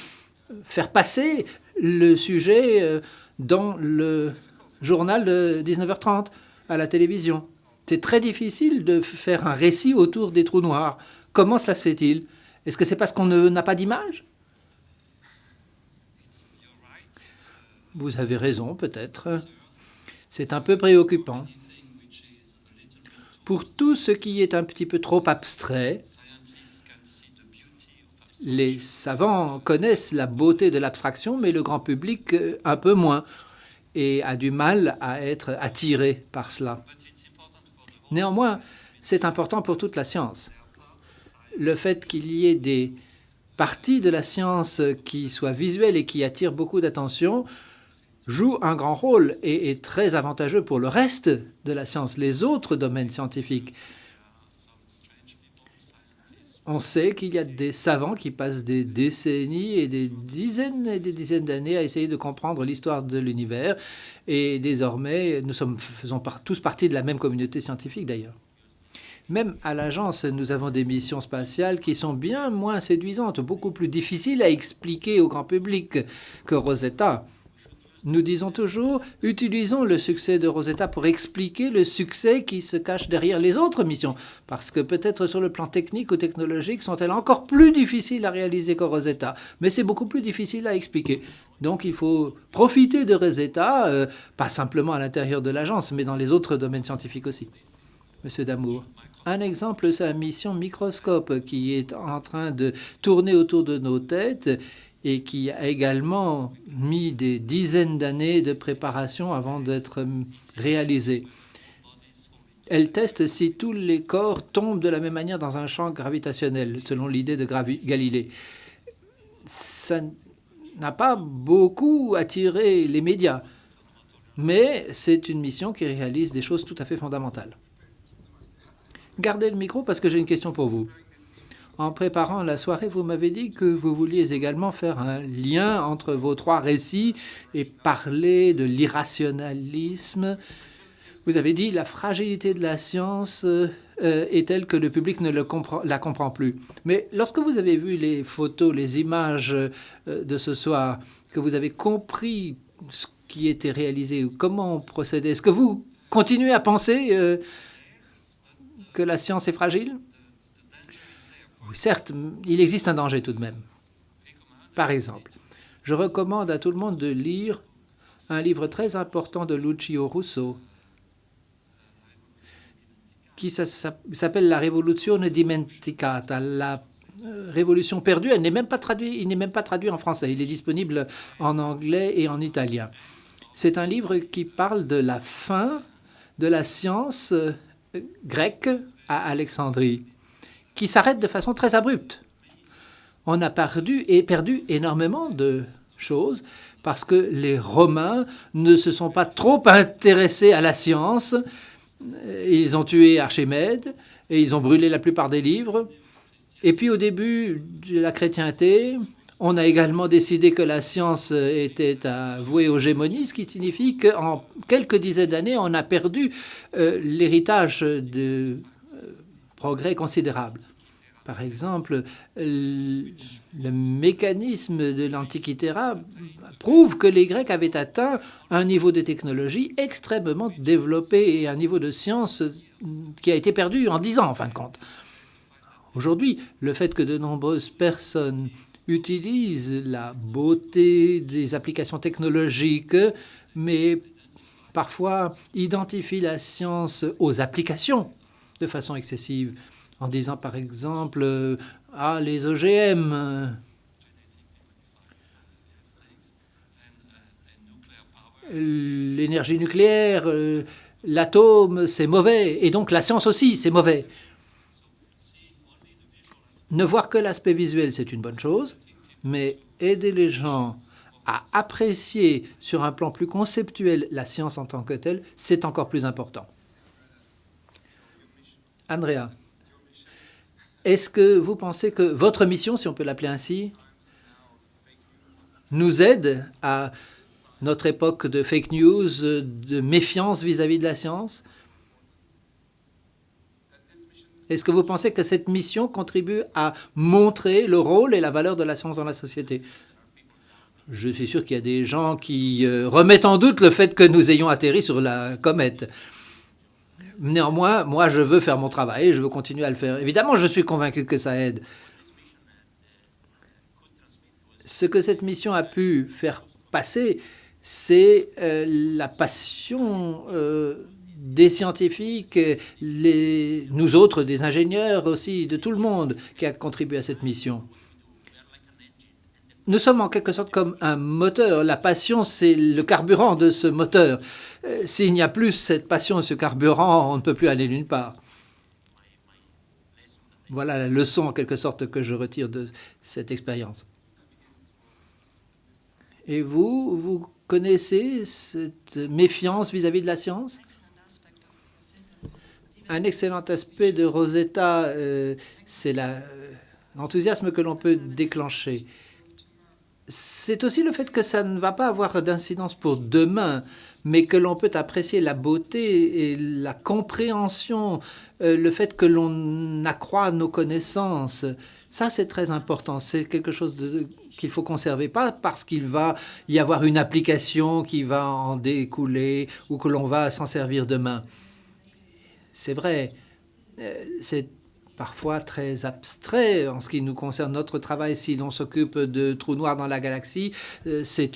faire passer le sujet dans le journal de 19h30 à la télévision. C'est très difficile de faire un récit autour des trous noirs. Comment cela se fait-il? Est-ce que c'est parce qu'on n'a pas d'image? Vous avez raison, peut-être. C'est un peu préoccupant. Pour tout ce qui est un petit peu trop abstrait, les savants connaissent la beauté de l'abstraction, mais le grand public un peu moins, et a du mal à être attiré par cela. Néanmoins, c'est important pour toute la science. Le fait qu'il y ait des parties de la science qui soient visuelles et qui attirent beaucoup d'attention joue un grand rôle et est très avantageux pour le reste de la science, les autres domaines scientifiques. On sait qu'il y a des savants qui passent des décennies et des dizaines d'années à essayer de comprendre l'histoire de l'univers. Et désormais, nous faisons tous partie de la même communauté scientifique d'ailleurs. Même à l'agence, nous avons des missions spatiales qui sont bien moins séduisantes, beaucoup plus difficiles à expliquer au grand public que Rosetta. Nous disons toujours, utilisons le succès de Rosetta pour expliquer le succès qui se cache derrière les autres missions. Parce que peut-être sur le plan technique ou technologique, sont-elles encore plus difficiles à réaliser que Rosetta. Mais c'est beaucoup plus difficile à expliquer. Donc il faut profiter de Rosetta, pas simplement à l'intérieur de l'agence, mais dans les autres domaines scientifiques aussi. Monsieur Damour. Un exemple, c'est la mission Microscope qui est en train de tourner autour de nos têtes et qui a également mis des dizaines d'années de préparation avant d'être réalisée. Elle teste si tous les corps tombent de la même manière dans un champ gravitationnel, selon l'idée de Galilée. Ça n'a pas beaucoup attiré les médias, mais c'est une mission qui réalise des choses tout à fait fondamentales. Gardez le micro parce que j'ai une question pour vous. En préparant la soirée, vous m'avez dit que vous vouliez également faire un lien entre vos trois récits et parler de l'irrationalisme. Vous avez dit la fragilité de la science est telle que le public ne la comprend plus. Mais lorsque vous avez vu les photos, les images de ce soir, que vous avez compris ce qui était réalisé, comment on procédait, est-ce que vous continuez à penser que la science est fragile? Oui, certes, il existe un danger tout de même. Par exemple, je recommande à tout le monde de lire un livre très important de Lucio Russo qui s'appelle La Rivoluzione dimenticata, la révolution perdue. Il n'est même pas traduit en français. Il est disponible en anglais et en italien. C'est un livre qui parle de la fin de la science grecque à Alexandrie, qui s'arrête de façon très abrupte. On a perdu énormément de choses parce que les Romains ne se sont pas trop intéressés à la science. Ils ont tué Archimède et ils ont brûlé la plupart des livres. Et puis au début de la chrétienté, on a également décidé que la science était vouée aux gémonies, ce qui signifie qu'en quelques dizaines d'années, on a perdu l'héritage de progrès considérables. Par exemple, le mécanisme de l'Antikythera prouve que les Grecs avaient atteint un niveau de technologie extrêmement développé et un niveau de science qui a été perdu en 10 ans, en fin de compte. Aujourd'hui, le fait que de nombreuses personnes utilisent la beauté des applications technologiques, mais parfois identifient la science aux applications de façon excessive, en disant par exemple les OGM, l'énergie nucléaire, l'atome, c'est mauvais, et donc la science aussi, c'est mauvais. Ne voir que l'aspect visuel, c'est une bonne chose, mais aider les gens à apprécier sur un plan plus conceptuel la science en tant que telle, c'est encore plus important. Andrea, est-ce que vous pensez que votre mission, si on peut l'appeler ainsi, nous aide à notre époque de fake news, de méfiance vis-à-vis de la science? Est-ce que vous pensez que cette mission contribue à montrer le rôle et la valeur de la science dans la société? Je suis sûr qu'il y a des gens qui remettent en doute le fait que nous ayons atterri sur la comète. Néanmoins, moi, je veux faire mon travail et je veux continuer à le faire. Évidemment, je suis convaincu que ça aide. Ce que cette mission a pu faire passer, c'est la passion des scientifiques, nous autres, des ingénieurs aussi, de tout le monde qui a contribué à cette mission. Nous sommes en quelque sorte comme un moteur. La passion, c'est le carburant de ce moteur. S'il n'y a plus cette passion et ce carburant, on ne peut plus aller nulle part. Voilà la leçon en quelque sorte que je retire de cette expérience. Et vous, vous connaissez cette méfiance vis-à-vis de la science? Un excellent aspect de Rosetta, c'est l'enthousiasme que l'on peut déclencher. C'est aussi le fait que ça ne va pas avoir d'incidence pour demain, mais que l'on peut apprécier la beauté et la compréhension, le fait que l'on accroît nos connaissances. Ça, c'est très important. C'est quelque chose qu'il faut conserver, pas parce qu'il va y avoir une application qui va en découler ou que l'on va s'en servir demain. C'est vrai, c'est parfois très abstrait en ce qui nous concerne notre travail. Si l'on s'occupe de trous noirs dans la galaxie, c'est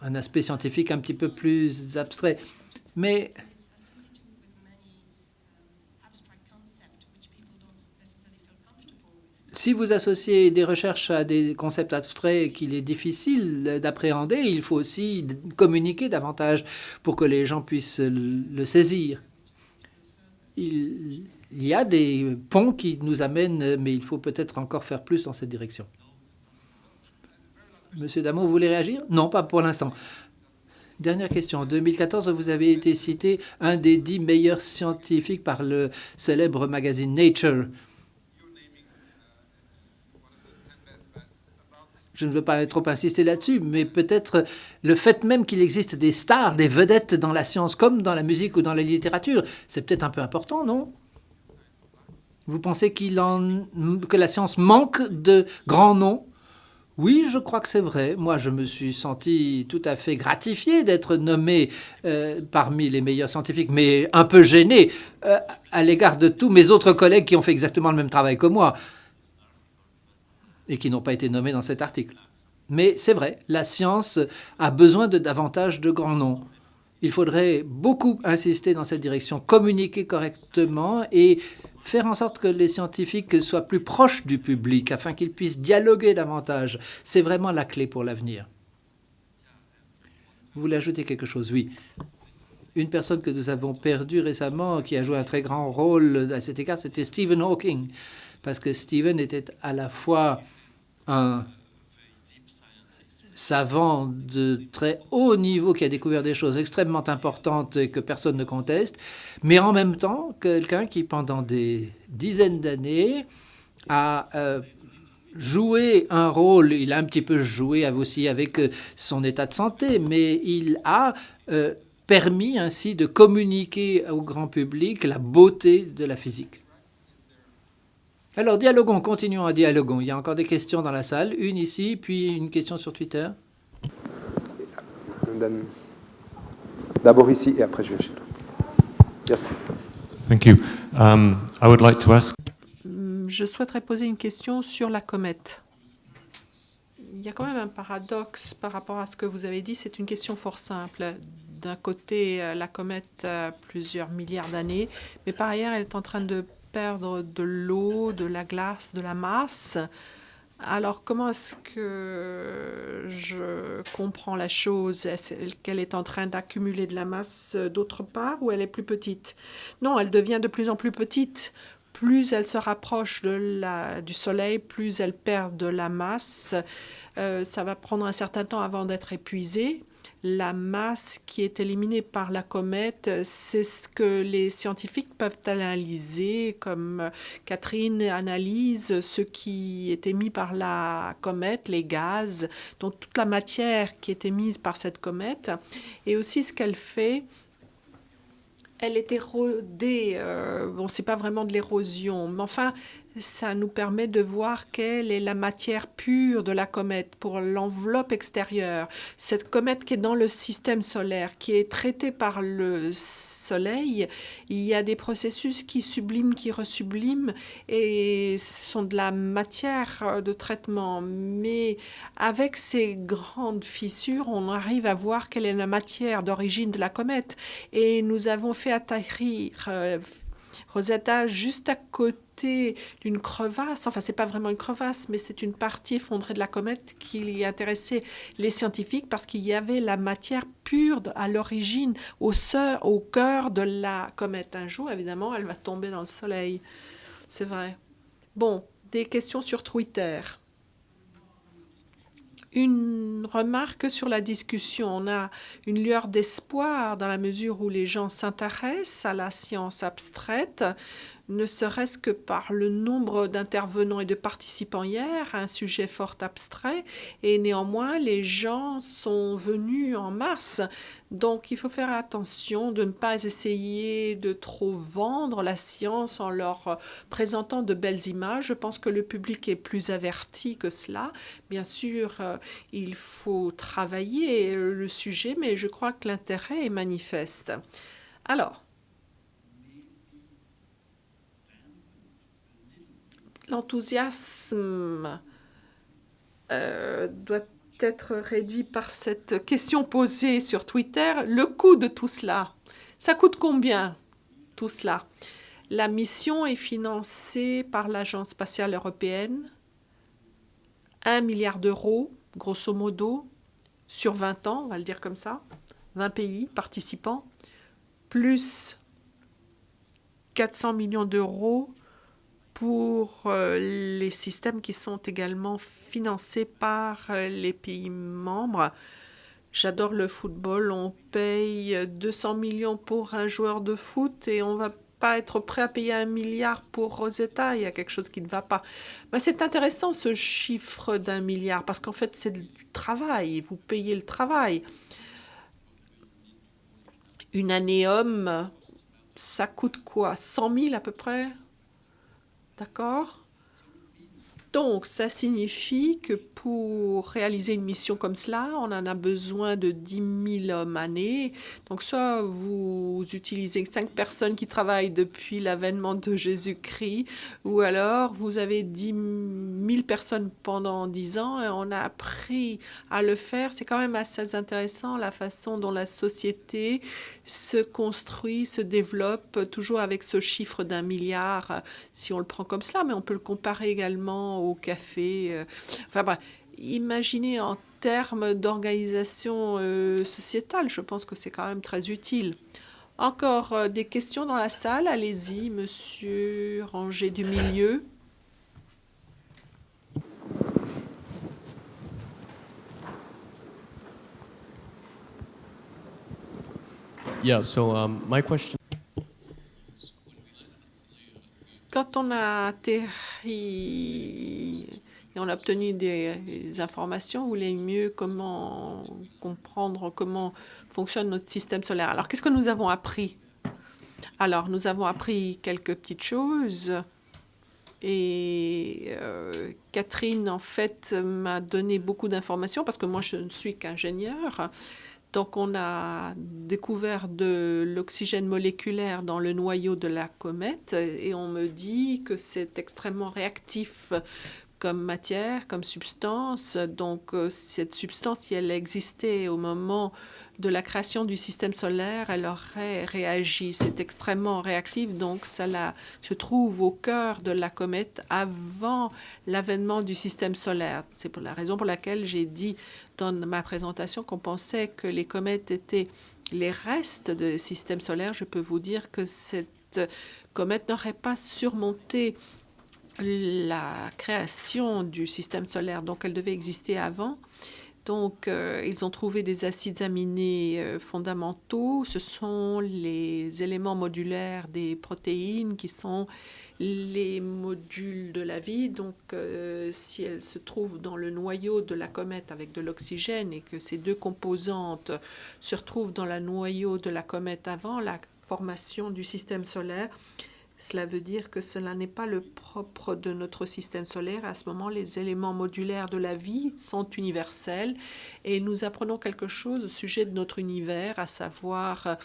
un aspect scientifique un petit peu plus abstrait. Mais si vous associez des recherches à des concepts abstraits qu'il est difficile d'appréhender, il faut aussi communiquer davantage pour que les gens puissent le saisir. Il y a des ponts qui nous amènent, mais il faut peut-être encore faire plus dans cette direction. Monsieur Damo, vous voulez réagir? Non, pas pour l'instant. Dernière question. En 2014, vous avez été cité un des 10 meilleurs scientifiques par le célèbre magazine Nature. Je ne veux pas trop insister là-dessus, mais peut-être le fait même qu'il existe des stars, des vedettes dans la science, comme dans la musique ou dans la littérature, c'est peut-être un peu important, non? Vous pensez que la science manque de grands noms? Oui, je crois que c'est vrai. Moi, je me suis senti tout à fait gratifié d'être nommé parmi les meilleurs scientifiques, mais un peu gêné à l'égard de tous mes autres collègues qui ont fait exactement le même travail que moi et qui n'ont pas été nommés dans cet article. Mais c'est vrai, la science a besoin de davantage de grands noms. Il faudrait beaucoup insister dans cette direction, communiquer correctement et faire en sorte que les scientifiques soient plus proches du public afin qu'ils puissent dialoguer davantage. C'est vraiment la clé pour l'avenir. Vous voulez ajouter quelque chose? Oui. Une personne que nous avons perdue récemment, qui a joué un très grand rôle à cet égard, c'était Stephen Hawking. Parce que Stephen était à la fois un savant de très haut niveau qui a découvert des choses extrêmement importantes et que personne ne conteste, mais en même temps quelqu'un qui pendant des dizaines d'années a joué un rôle. Il a un petit peu joué aussi avec son état de santé, mais il a permis ainsi de communiquer au grand public la beauté de la physique. Alors, dialoguons, continuons à dialoguer. Il y a encore des questions dans la salle. Une ici, puis une question sur Twitter. D'abord ici et après je vais chez toi. Yes. Thank you. I would like to ask. Je souhaiterais poser une question sur la comète. Il y a quand même un paradoxe par rapport à ce que vous avez dit. C'est une question fort simple. D'un côté, la comète a plusieurs milliards d'années, mais par ailleurs, elle est en train de perdre de l'eau, de la glace, de la masse. Alors, comment est-ce que je comprends la chose? Est-ce qu'elle est en train d'accumuler de la masse d'autre part ou elle est plus petite? Non, elle devient de plus en plus petite. Plus elle se rapproche du Soleil, plus elle perd de la masse. Ça va prendre un certain temps avant d'être épuisée. La masse qui est éliminée par la comète, c'est ce que les scientifiques peuvent analyser, comme Catherine analyse ce qui est émis par la comète, les gaz, donc toute la matière qui est émise par cette comète. Et aussi ce qu'elle fait, elle est érodée. Bon, c'est pas vraiment de l'érosion, mais enfin, ça nous permet de voir quelle est la matière pure de la comète pour l'enveloppe extérieure. Cette comète qui est dans le système solaire, qui est traitée par le Soleil, il y a des processus qui subliment, qui resubliment, et ce sont de la matière de traitement. Mais avec ces grandes fissures, on arrive à voir quelle est la matière d'origine de la comète. Et nous avons fait atterrir Rosetta juste à côté d'une crevasse. Enfin, c'est pas vraiment une crevasse, mais c'est une partie effondrée de la comète qui intéressait les scientifiques parce qu'il y avait la matière pure à l'origine, au cœur de la comète. Un jour, évidemment, elle va tomber dans le Soleil. C'est vrai. Bon, des questions sur Twitter. Une remarque sur la discussion. On a une lueur d'espoir dans la mesure où les gens s'intéressent à la science abstraite, ne serait-ce que par le nombre d'intervenants et de participants hier, un sujet fort abstrait, et néanmoins les gens sont venus en masse. Donc il faut faire attention de ne pas essayer de trop vendre la science en leur présentant de belles images. Je pense que le public est plus averti que cela. Bien sûr, il faut travailler le sujet, mais je crois que l'intérêt est manifeste. Alors, l'enthousiasme doit être réduit par cette question posée sur Twitter. Le coût de tout cela, ça coûte combien tout cela? La mission est financée par l'Agence spatiale européenne, 1 milliard d'euros, grosso modo, sur 20 ans, on va le dire comme ça, 20 pays participants, plus 400 millions d'euros pour les systèmes qui sont également financés par les pays membres. J'adore le football, on paye 200 millions pour un joueur de foot et on va pas être prêt à payer 1 milliard pour Rosetta, il y a quelque chose qui ne va pas. Ben, c'est intéressant ce chiffre d'1 milliard parce qu'en fait c'est du travail, vous payez le travail. Une année homme, ça coûte quoi? 100 000 à peu près? D'accord? Donc, ça signifie que pour réaliser une mission comme cela, on en a besoin de 10 000 hommes année. Donc, soit vous utilisez 5 personnes qui travaillent depuis l'avènement de Jésus-Christ, ou alors vous avez 10 000 personnes pendant 10 ans et on a appris à le faire. C'est quand même assez intéressant la façon dont la société se construit, se développe, toujours avec ce chiffre d'1 milliard, si on le prend comme cela, mais on peut le comparer également au café. Enfin bref, imaginez en termes d'organisation sociétale, je pense que c'est quand même très utile. Encore des questions dans la salle? Allez-y, monsieur rangé du milieu. Yeah, so my question. Quand on a atterri et on a obtenu des informations, vous voulez mieux comment comprendre comment fonctionne notre système solaire. Alors, qu'est-ce que nous avons appris? Alors, nous avons appris quelques petites choses. Et Catherine, en fait, m'a donné beaucoup d'informations parce que moi, je ne suis qu'ingénieure. Donc, on a découvert de l'oxygène moléculaire dans le noyau de la comète et on me dit que c'est extrêmement réactif comme matière, comme substance. Donc, cette substance, si elle existait au moment de la création du système solaire, elle aurait réagi. C'est extrêmement réactif, donc ça se trouve au cœur de la comète avant l'avènement du système solaire. C'est pour la raison pour laquelle j'ai dit dans ma présentation qu'on pensait que les comètes étaient les restes du système solaire. Je peux vous dire que cette comète n'aurait pas surmonté la création du système solaire, donc elle devait exister avant. Donc, ils ont trouvé des acides aminés fondamentaux. Ce sont les éléments modulaires des protéines qui sont les modules de la vie. Donc, si elles se trouvent dans le noyau de la comète avec de l'oxygène et que ces deux composantes se retrouvent dans le noyau de la comète avant la formation du système solaire, cela veut dire que cela n'est pas le propre de notre système solaire. À ce moment, les éléments modulaires de la vie sont universels et nous apprenons quelque chose au sujet de notre univers, à savoir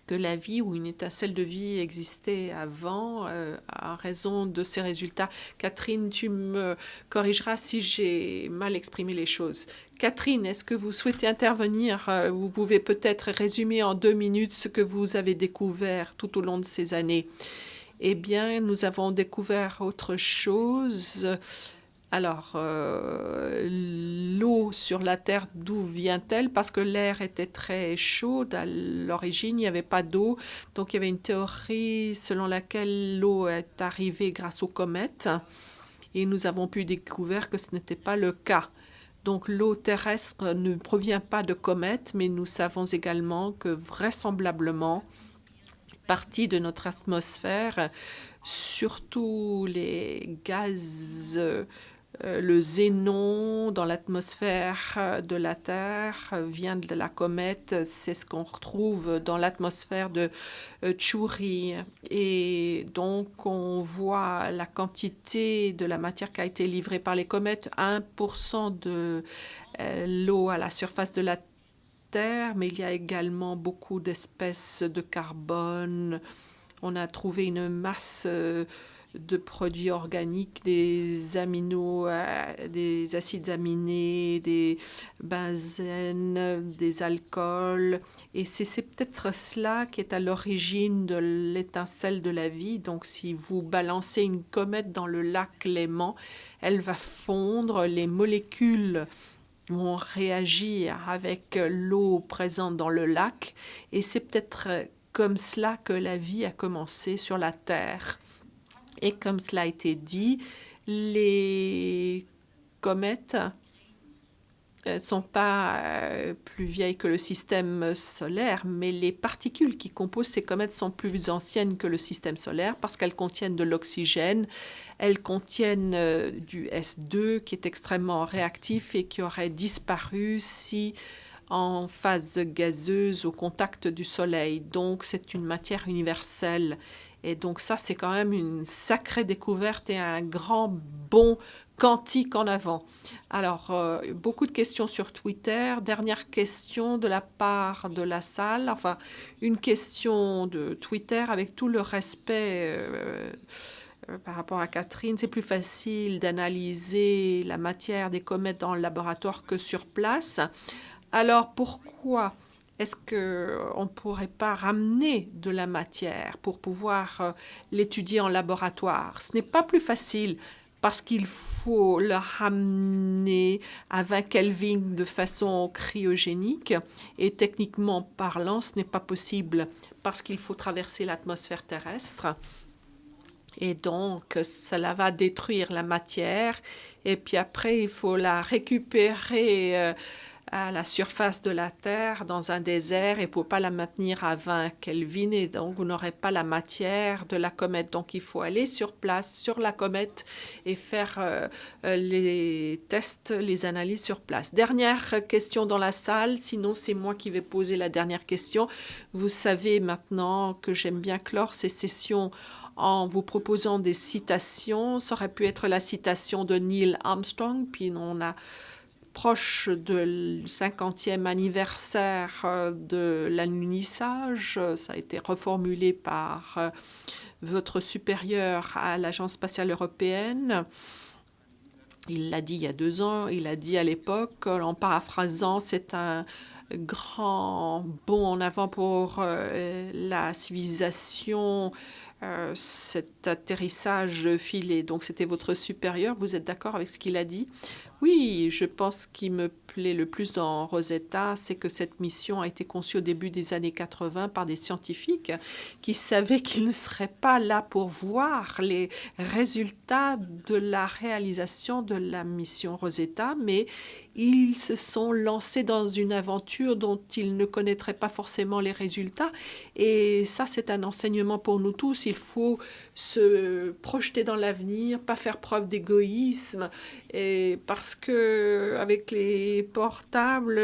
que la vie ou une étincelle de vie existait avant en raison de ces résultats. Catherine, tu me corrigeras si j'ai mal exprimé les choses. Catherine, est-ce que vous souhaitez intervenir? Vous pouvez peut-être résumer en 2 minutes ce que vous avez découvert tout au long de ces années. Eh bien, nous avons découvert autre chose. Alors, l'eau sur la Terre, d'où vient-elle? Parce que l'air était très chaud. À l'origine, il n'y avait pas d'eau. Donc, il y avait une théorie selon laquelle l'eau est arrivée grâce aux comètes. Et nous avons pu découvrir que ce n'était pas le cas. Donc, l'eau terrestre ne provient pas de comètes, mais nous savons également que vraisemblablement, partie de notre atmosphère, surtout les gaz, le xénon dans l'atmosphère de la Terre vient de la comète. C'est ce qu'on retrouve dans l'atmosphère de Chury. Et donc, on voit la quantité de la matière qui a été livrée par les comètes, 1% de l'eau à la surface de la Terre, mais il y a également beaucoup d'espèces de carbone. On a trouvé une masse de produits organiques, des acides aminés, des benzènes, des alcools. Et c'est peut-être cela qui est à l'origine de l'étincelle de la vie. Donc, si vous balancez une comète dans le lac Léman, elle va fondre, les molécules vont réagir avec l'eau présente dans le lac. Et c'est peut-être comme cela que la vie a commencé sur la Terre. Et comme cela a été dit, les comètes ne sont pas plus vieilles que le système solaire, mais les particules qui composent ces comètes sont plus anciennes que le système solaire parce qu'elles contiennent de l'oxygène, elles contiennent du S2 qui est extrêmement réactif et qui aurait disparu si en phase gazeuse au contact du Soleil. Donc, c'est une matière universelle. Et donc, ça, c'est quand même une sacrée découverte et un grand bond quantique en avant. Alors, beaucoup de questions sur Twitter. Dernière question de la part de la salle. Enfin, une question de Twitter avec tout le respect par rapport à Catherine. C'est plus facile d'analyser la matière des comètes dans le laboratoire que sur place. Alors, pourquoi est-ce qu'on ne pourrait pas ramener de la matière pour pouvoir l'étudier en laboratoire? Ce n'est pas plus facile parce qu'il faut le ramener à 20 Kelvin de façon cryogénique et techniquement parlant, ce n'est pas possible parce qu'il faut traverser l'atmosphère terrestre. Et donc, cela va détruire la matière et puis après, il faut la récupérer à la surface de la Terre, dans un désert, et pour ne pas la maintenir à 20 Kelvin, et donc vous n'aurez pas la matière de la comète. Donc il faut aller sur place, sur la comète, et faire les tests, les analyses sur place. Dernière question dans la salle, sinon c'est moi qui vais poser la dernière question. Vous savez maintenant que j'aime bien clore ces sessions en vous proposant des citations. Ça aurait pu être la citation de Neil Armstrong, puis on a proche du 50e anniversaire de l'alunissage. Ça a été reformulé par votre supérieur à l'Agence spatiale européenne. Il l'a dit il y a 2 ans, il a dit à l'époque, en paraphrasant, c'est un grand bond en avant pour la civilisation, cet atterrissage filé. Donc c'était votre supérieur, vous êtes d'accord avec ce qu'il a dit? Oui, je pense ce qui me plaît le plus dans Rosetta, c'est que cette mission a été conçue au début des années 80 par des scientifiques qui savaient qu'ils ne seraient pas là pour voir les résultats de la réalisation de la mission Rosetta, mais ils se sont lancés dans une aventure dont ils ne connaîtraient pas forcément les résultats. Et ça, c'est un enseignement pour nous tous. Il faut se projeter dans l'avenir, pas faire preuve d'égoïsme, et parce que avec les portables,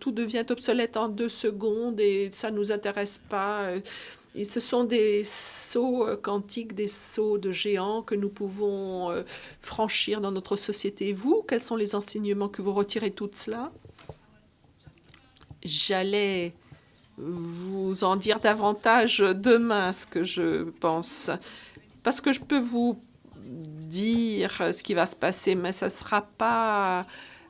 tout devient obsolète en 2 secondes et ça ne nous intéresse pas. Et ce sont des sauts quantiques, des sauts de géants que nous pouvons franchir dans notre société. Et vous, quels sont les enseignements que vous retirez de tout cela? J'allais vous en dire davantage demain, ce que je pense. Parce que je peux vous dire ce qui va se passer, mais ça ne sera pas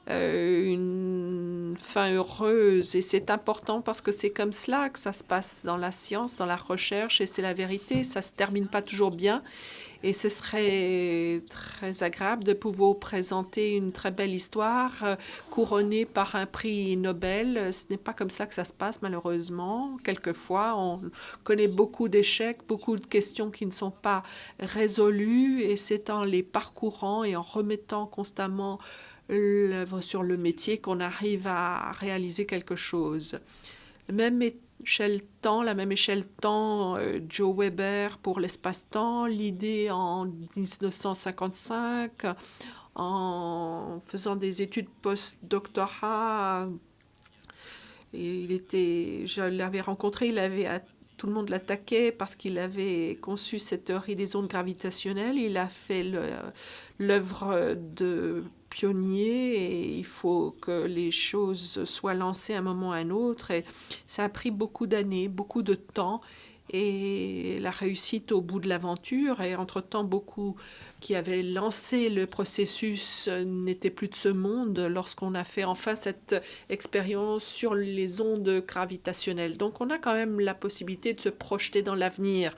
une fin heureuse. Et c'est important parce que c'est comme cela que ça se passe dans la science, dans la recherche, et c'est la vérité. Ça ne se termine pas toujours bien. Et ce serait très agréable de pouvoir présenter une très belle histoire couronnée par un prix Nobel. Ce n'est pas comme ça que ça se passe, malheureusement. Quelquefois, on connaît beaucoup d'échecs, beaucoup de questions qui ne sont pas résolues. Et c'est en les parcourant et en remettant constamment l'œuvre sur le métier qu'on arrive à réaliser quelque chose. Même échelle-temps, la même échelle-temps, Joe Weber pour l'espace-temps, l'idée en 1955, en faisant des études post-doctorat. Je l'avais rencontré, tout le monde l'attaquait parce qu'il avait conçu cette théorie des ondes gravitationnelles. Il a fait l'œuvre de pionnier et il faut que les choses soient lancées à un moment ou à un autre. Et ça a pris beaucoup d'années, beaucoup de temps et la réussite au bout de l'aventure. Et entre-temps, beaucoup qui avaient lancé le processus n'étaient plus de ce monde lorsqu'on a fait enfin cette expérience sur les ondes gravitationnelles. Donc on a quand même la possibilité de se projeter dans l'avenir.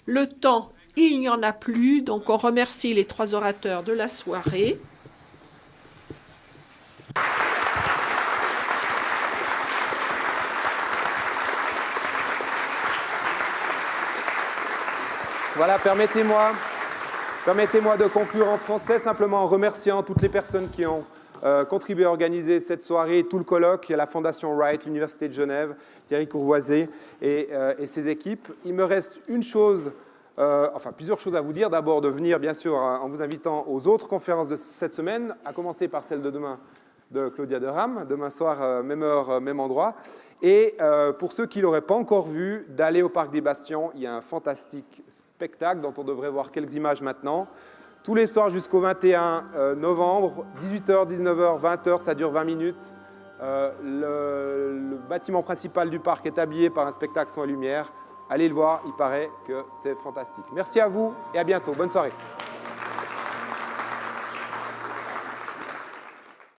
Le temps, il n'y en a plus, donc on remercie les 3 orateurs de la soirée. Voilà, permettez-moi de conclure en français, simplement en remerciant toutes les personnes qui ont contribué à organiser cette soirée, tout le colloque, il y a la Fondation Wright, l'Université de Genève, Thierry Courvoisier et ses équipes. Il me reste plusieurs choses à vous dire. D'abord, de venir, bien sûr, en vous invitant aux autres conférences de cette semaine, à commencer par celle de demain de Claudia Derham, demain soir, même heure, même endroit. Et pour ceux qui ne l'auraient pas encore vu, d'aller au Parc des Bastions, il y a un fantastique spectacle dont on devrait voir quelques images maintenant. Tous les soirs jusqu'au 21 novembre, 18h, 19h, 20h, ça dure 20 minutes. Le bâtiment principal du parc est habillé par un spectacle son et lumière. Allez le voir, il paraît que c'est fantastique. Merci à vous et à bientôt. Bonne soirée.